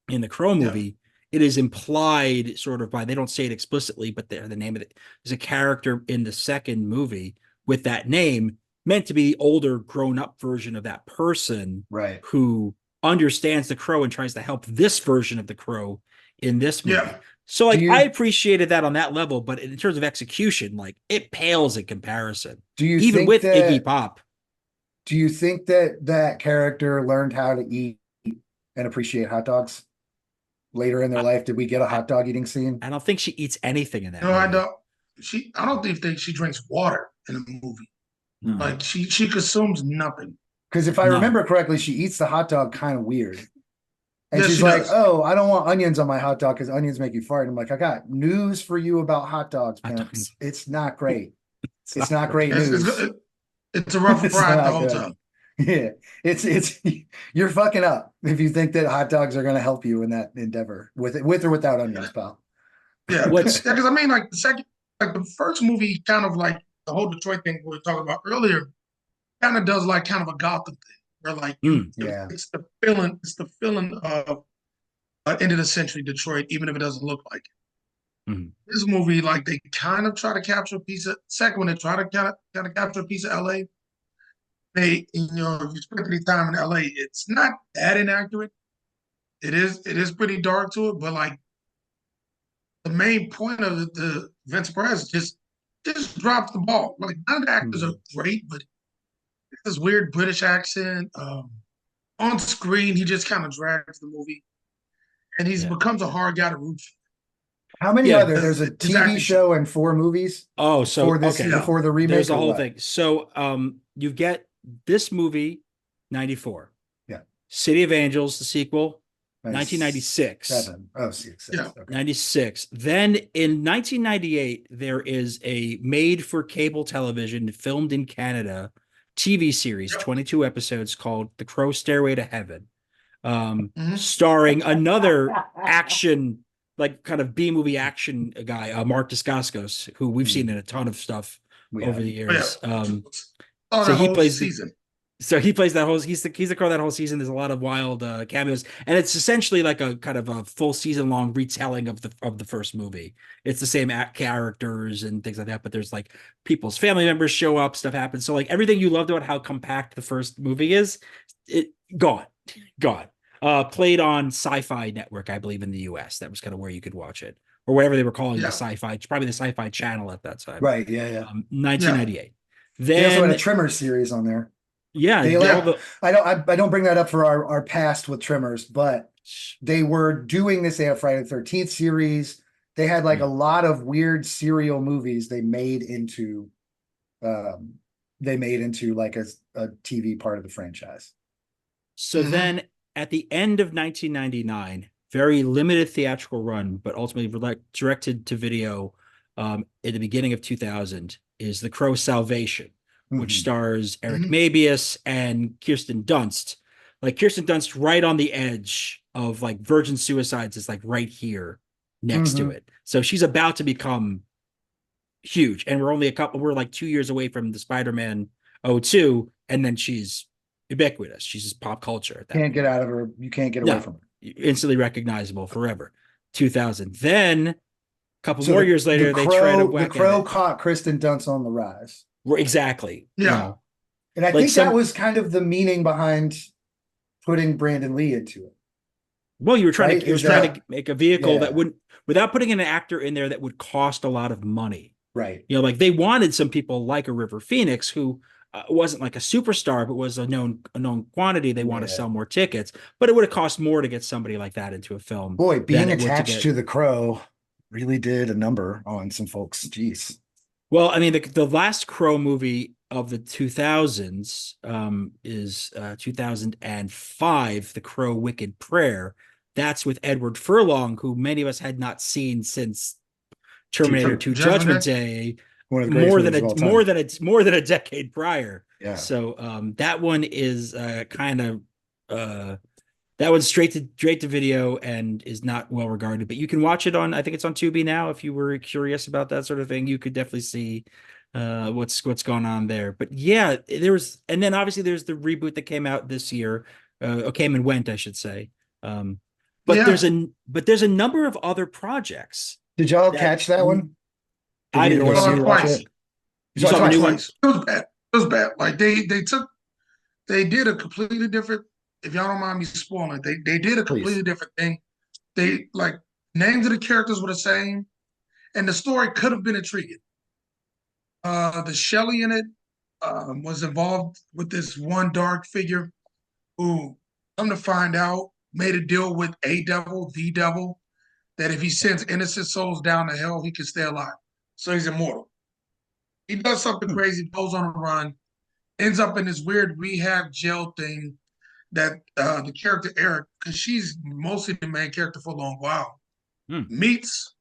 in the Crow movie, it is implied sort of by, they don't say it explicitly, but the name of it is a character in the second movie with that name, meant to be the older grown up version of that person, right, who understands the Crow and tries to help this version of the Crow in this movie. Yeah. So like, Do you- I appreciated that on that level, but in terms of execution, like it pales in comparison, Do you even think with that, Iggy Pop. Do you think that that character learned how to eat and appreciate hot dogs later in their life? Did we get a hot dog eating scene? I don't think she eats anything in that No, I movie. don't. I don't think she drinks water in the movie. No. Like she consumes nothing. Because if I No. remember correctly, she eats the hot dog kind of weird. And Yes, she's she like, does. "Oh, I don't want onions on my hot dog because onions make you fart." And I'm like, "I got news for you about hot dogs, Hot pimp. dogs. It's not great. It's not great news." It's a rough It's ride the not whole good. time. Yeah, it's you're fucking up if you think that hot dogs are going to help you in that endeavor with or without onions, pal. Yeah, What's- because I mean, like the first movie, kind of like the whole Detroit thing we were talking about earlier, kind of does like kind of a Gotham thing, where like Yeah. it's the feeling of end of the century Detroit, even if it doesn't look like it. Mhm. This movie, like they kind of try to capture a piece of second one, they try to kind of capture a piece of LA. They, if you spend any time in LA, it's not that inaccurate. It is pretty dark to it, but like the main point of the Vince Perez just drops the ball. Like none of the actors are great, but this weird British accent. On screen, he just kind of drags the movie, and he becomes a hard guy to root for. How many Yeah, are there? There's a TV show and 4 movies Oh, so for this okay. for the remake. There's a or whole what? thing. So you get this movie, 94. Yeah. City of Angels, the sequel, 1996. 1996. 7. Oh, 6. Yeah. Okay. 96. Then in 1998, there is a made for cable television, filmed in Canada, TV series, 22 episodes called The Crow Stairway to Heaven, starring another action, like kind of B-movie action guy, Mark Dacascos, who we've seen in a ton of stuff over the years. So he plays season. So he plays that whole. He's the Crow that whole season. There's a lot of wild cameos, and it's essentially like a kind of a full season long retelling of the first movie. It's the same characters and things like that, but there's like people's family members show up, stuff happens. So like everything you loved about how compact the first movie is, it gone. Played on Sci-Fi Network, I believe, in the U.S. That was kind of where you could watch it, or whatever they were calling the Sci-Fi, probably the Sci-Fi Channel at that time. Right. Yeah. 1998. They also had Then a Tremors series on there. yeah, I don't bring that up for our past with Tremors, but they were doing this. They had a Friday the 13th series. They had like a lot of weird serial movies they made into like a TV part of the franchise. So then at the end of 1999, very limited theatrical run, but ultimately directed to video at the beginning of 2000 is The Crow Salvation, which stars Eric Mabius and Kirsten Dunst. Like Kirsten Dunst right on the edge of like Virgin Suicides is like right here next to it. So she's about to become huge. And we're like 2 years away from the Spider-Man 02, and then she's ubiquitous. She's just pop culture at that Can't get out of her. You can't get away from her. Instantly recognizable forever. 2000. Then a couple more years later, they try to whack The Crow at it. caught Kristen Dunst on the rise. Exactly. Yeah. And I think that was kind of the meaning behind putting Brandon Lee into it. Well, you were trying Right? to, it was trying to make a vehicle that wouldn't, without putting an actor in there that would cost a lot of money. Right. Like they wanted some people like a River Phoenix who wasn't like a superstar, but was a known quantity. They want to sell more tickets, but it would have cost more to get somebody like that into a film. Boy, being attached to the Crow really did a number on some folks. Jeez. Well, I mean, the last Crow movie of the 2000s is 2005, The Crow Wicked Prayer. That's with Edward Furlong, who many of us had not seen since Terminator 2 Judgment Day, more than a decade prior. Yeah. So that one is kind of That one's straight to video and is not well regarded, but you can watch it on, I think it's on Tubi now. If you were curious about that sort of thing, you could definitely see what's going on there. But yeah, there was, and then obviously there's the reboot that came out this year, or came and went, I should say. But Yeah. there's a number of other projects. Did y'all catch that one? Did I didn't either one saw of it you watch twice. it? You saw the new one? Twice. It was bad. It was bad. Like they did a completely different. If y'all don't mind me spoiling, they did a completely different thing. They like names of the characters were the same, and the story could have been intriguing. The Shelley in it was involved with this one dark figure who, come to find out, made a deal with a devil, the devil, that if he sends innocent souls down to hell, he can stay alive. So he's immortal. He does something crazy, goes on a run, ends up in this weird rehab jail thing that the character Eric, because she's mostly the main character for a long while, meets.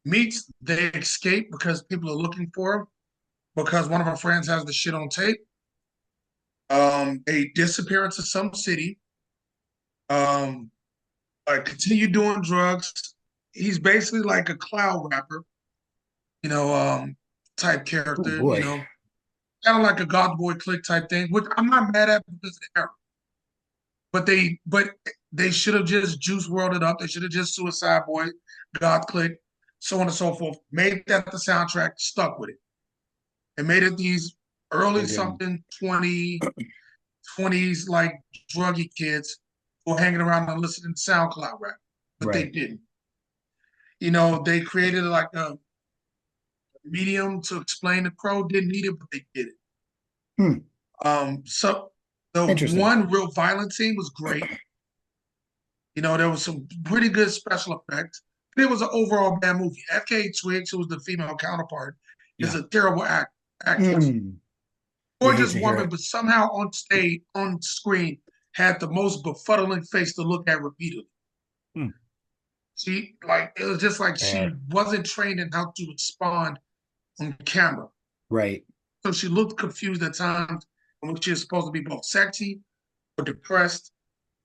They escape because people are looking for him because one of our friends has the shit on tape. They disappear into some city. Continue doing drugs. He's basically like a cloud rapper, type character, boy. Kind of like a God Boy Click type thing, which I'm not mad at because of the era. But they should have just Juice World it up. They should have just Suicide Boy, God Click, so on and so forth. Made that the soundtrack, stuck with it. And made it these early something 20s like druggy kids who are hanging around and listening to SoundCloud rap. But they didn't. They created like a medium to explain the Crow. Didn't need it, but they did it. So the one real violent scene was great. There was some pretty good special effects. It was an overall bad movie. FKA Twigs, who was the female counterpart, is a terrible actress. Gorgeous woman, but somehow on screen, had the most befuddling face to look at repeatedly. It was just like she wasn't trained in how to respond on camera. Right. So she looked confused at times, when she was supposed to be both sexy or depressed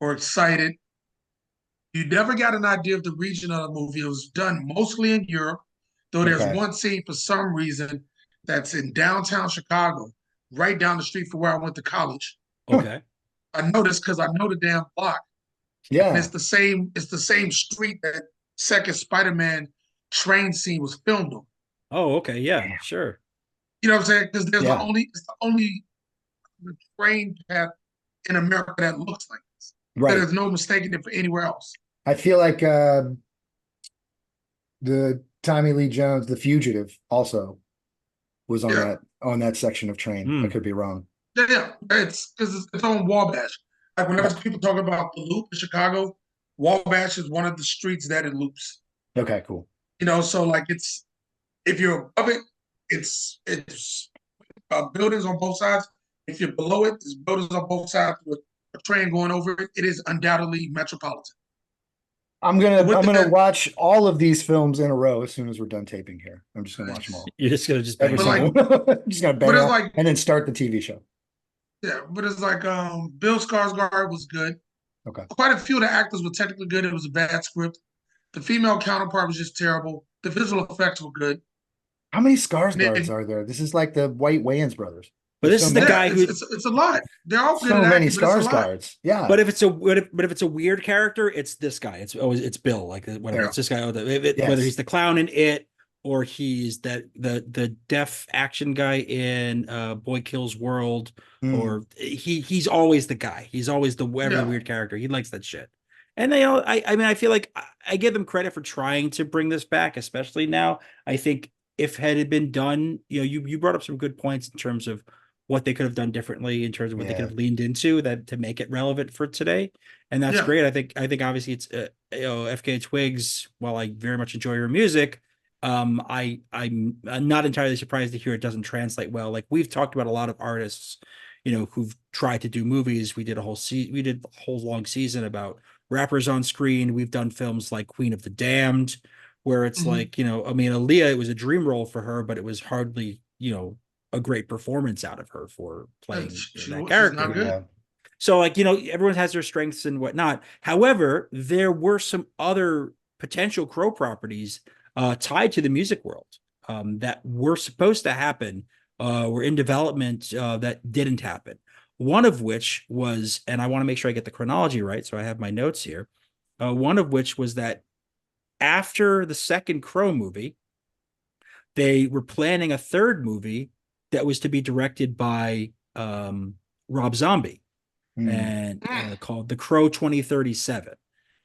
or excited. You never got an idea of the region of the movie. It was done mostly in Europe, though there's one scene for some reason that's in downtown Chicago, right down the street from where I went to college. Okay. I noticed because I know the damn block. Yeah. And it's the same street that second Spider-Man train scene was filmed on. Oh, okay. Yeah, sure. You know what I'm saying? Because it's the only train path in America that looks like this. Right. There's no mistaking it for anywhere else. I feel like the Tommy Lee Jones, The Fugitive, also was on that section of train. I could be wrong. Yeah, it's because it's on Wabash. Like whenever people talk about the Loop in Chicago, Wabash is one of the streets that it loops. Okay, cool. So like it's if you're above it, it's buildings on both sides. If you're below it, there's buildings on both sides with a train going over it. It is undoubtedly metropolitan. I'm gonna watch all of these films in a row as soon as we're done taping here. I'm just gonna watch them all. You're just gonna Every single one. Just gonna bang out and then start the TV show. Yeah, but it's like Bill Skarsgård was good. Okay. Quite a few of the actors were technically good. It was a bad script. The female counterpart was just terrible. The visual effects were good. How many Skarsgårds are there? This is like the White Wayans brothers. But this is the guy who it's a lot. They're all good. So many Skarsgårds. Yeah. But if it's a weird character, it's this guy. It's Bill. Like whatever. It's this guy. Whether he's the clown in It or he's the deaf action guy in Boy Kills World, or he's always the guy. He's always the weird character. He likes that shit. And they all. I mean, I feel like I give them credit for trying to bring this back, especially now. I think if it had been done, you brought up some good points in terms of what they could have done differently, in terms of what they could have leaned into that to make it relevant for today. And that's great. I think obviously it's FKA Twigs, while I very much enjoy her music, I'm not entirely surprised to hear it doesn't translate well. Like we've talked about a lot of artists, who've tried to do movies. We did a whole long season about rappers on screen. We've done films like Queen of the Damned, where it's like, I mean, Aaliyah, it was a dream role for her, but it was hardly, a great performance out of her for playing that character. So, like, everyone has their strengths and whatnot. However, there were some other potential Crow properties tied to the music world that were supposed to happen, were in development that didn't happen. One of which was, and I want to make sure I get the chronology right, so I have my notes here. One of which was that after the second Crow movie, they were planning a third movie that was to be directed by Rob Zombie and called The Crow 2037.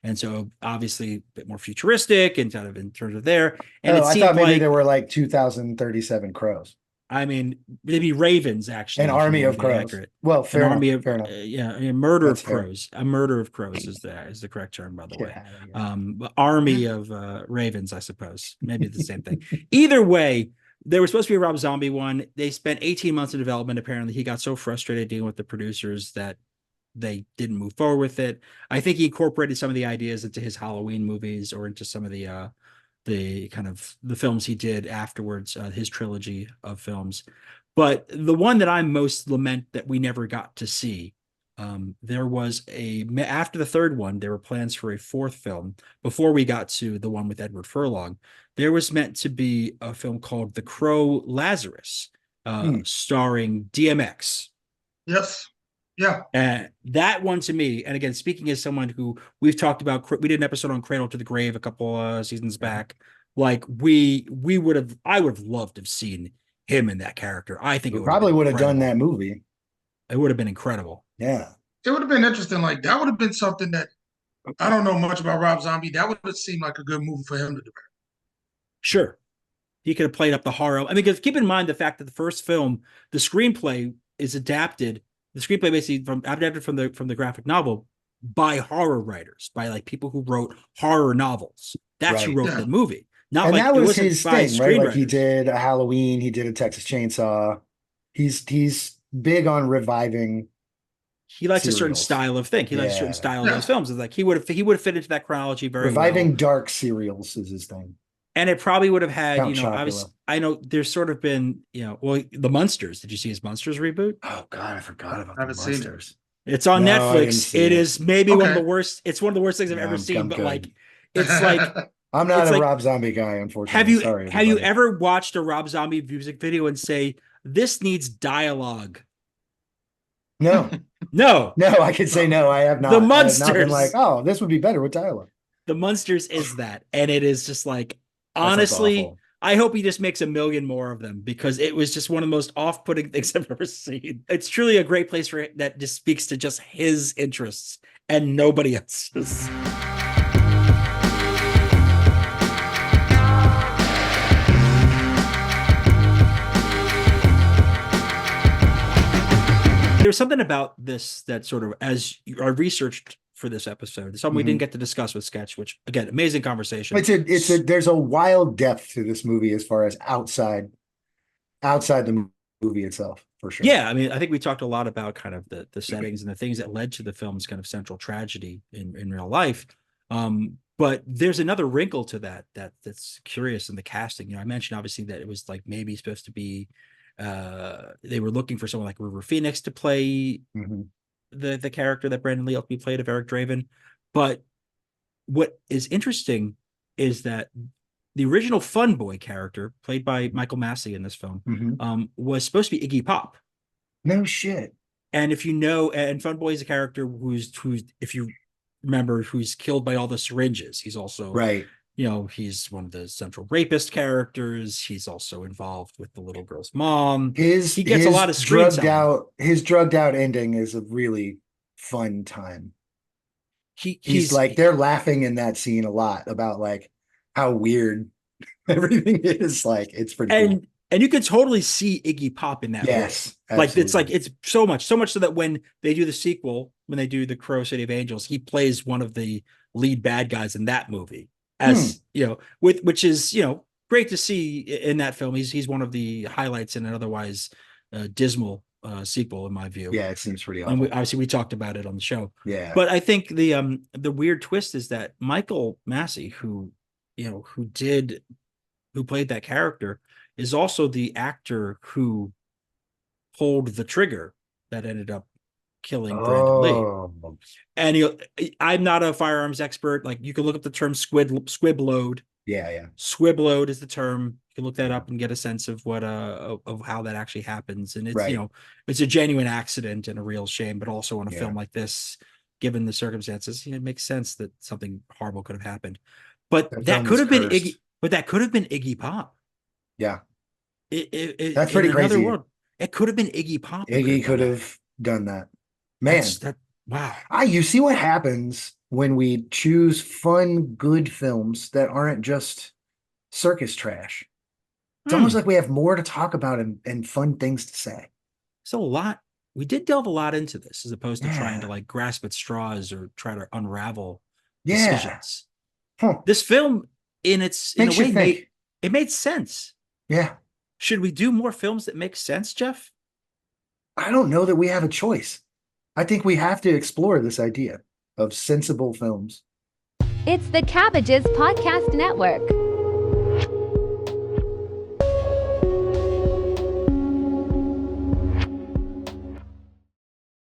And so obviously a bit more futuristic and kind of in terms of there. And I thought maybe there were like 2037 crows. I mean, maybe ravens, actually. An army of crows. Accurate. Well, fair An army enough, of, fair enough. a murder That's of fair. crows. A murder of crows is the correct term, by the way. Yeah. But army of ravens, I suppose. Maybe the same thing. Either way, there was supposed to be a Rob Zombie one. They spent 18 months in development. Apparently, he got so frustrated dealing with the producers that they didn't move forward with it. I think he incorporated some of the ideas into his Halloween movies or into some of the kind of the films he did afterwards, his trilogy of films. But the one that I most lament that we never got to see, there was after the third one, there were plans for a fourth film before we got to the one with Edward Furlong. There was meant to be a film called The Crow Lazarus, starring DMX. Yes. Yeah. And that one to me, and again, speaking as someone who we've talked about, we did an episode on Cradle to the Grave a couple seasons back. Like I would have loved to have seen him in that character. I think it probably would have done that movie. It would have been incredible. Yeah. It would have been interesting. Like that would have been something that I don't know much about Rob Zombie. That would have seemed like a good movie for him to direct. Sure. He could have played up the horror. I mean, because keep in mind the fact that the first film, the screenplay is adapted. The screenplay basically adapted from the graphic novel by horror writers, by like people who wrote horror novels. That's who wrote the movie. Not and like that was his thing, right? Like he screenwriters. did a Halloween, he did a Texas Chainsaw. He's big on reviving. He likes a certain serials. style of thing. He likes a certain style of those films. It's like he would have fit into that chronology very Reviving well. dark serials is his thing. And it probably would have had, Count I know there's sort of been, well, the Munsters. Did you see his Munsters reboot? Oh God, I forgot about haven't the seen Munsters. It's on Netflix. It is maybe one of the Okay. worst. It's one of the worst things I've ever seen. But good. like, it's like I'm not it's a like, Rob Zombie guy, unfortunately. Have you ever watched a Rob Zombie music video and say this needs dialogue? No, No, I can say no. I have not. The I have not been Munsters. like, oh, this would be better with dialogue. The Munsters is that, and it is just like, honestly, I hope he just makes a million more of them because it was just one of the most off-putting things I've ever seen. It's truly a great place for it that just speaks to just his interests and nobody else's. There's something about this that sort of, as I researched for this episode, something we didn't get to discuss with Sketch, which again, amazing conversation. There's a wild depth to this movie as far as outside the movie itself, for sure. Yeah, I mean, I think we talked a lot about kind of the settings and the things that led to the film's kind of central tragedy in real life. But there's another wrinkle to that's curious in the casting. I mentioned obviously that it was like maybe supposed to be they were looking for someone like River Phoenix to play the character that Brandon Lee ultimately played of Eric Draven. But what is interesting is that the original Fun Boy character, played by Michael Massey in this film, was supposed to be Iggy Pop. No shit. And if you know, and Fun Boy is a character who's if you remember, who's killed by all the syringes. He's also right. He's one of the central rapist characters. He's also involved with the little girl's mom. He gets a lot of screen time. His drugged out ending is a really fun time. He's like, they're laughing in that scene a lot about like how weird everything is. Like, it's pretty cool. And you can totally see Iggy Pop in that. Yes. Like, it's so much so that when they do the sequel, when they do the Crow City of Angels, he plays one of the lead bad guys in that movie. As which is great to see in that film. He's one of the highlights in an otherwise dismal sequel, in my view. Yeah, it seems pretty awful. And obviously we talked about it on the show. Yeah, but I think the weird twist is that Michael Massey, who played that character, is also the actor who pulled the trigger that ended up killing Brandon Lee. Oh, And I'm not a firearms expert. Like, you can look up the term squib load. yeah. Squib load is the term. You can look that up and get a sense of what of how that actually happens. And it's Right. you know, it's a genuine accident and a real shame, but also on a Yeah. film like this, given the circumstances, it makes sense that something horrible could have happened. But that film could is have been cursed. Iggy. But that could have been Iggy Pop. Yeah, That's pretty crazy. World, it could have been Iggy Pop. Iggy could have done that. Man, wow. you see what happens when we choose fun, good films that aren't just circus trash. It's almost like we have more to talk about and fun things to say. So a lot. We did delve a lot into this, as opposed to trying to Yeah. like grasp at straws or try to unravel Yeah. decisions. Huh. This film, in a Makes you way, think. made sense. Yeah. Should we do more films that make sense, Jeff? I don't know that we have a choice. I think we have to explore this idea of sensible films. It's the Cabbages Podcast Network.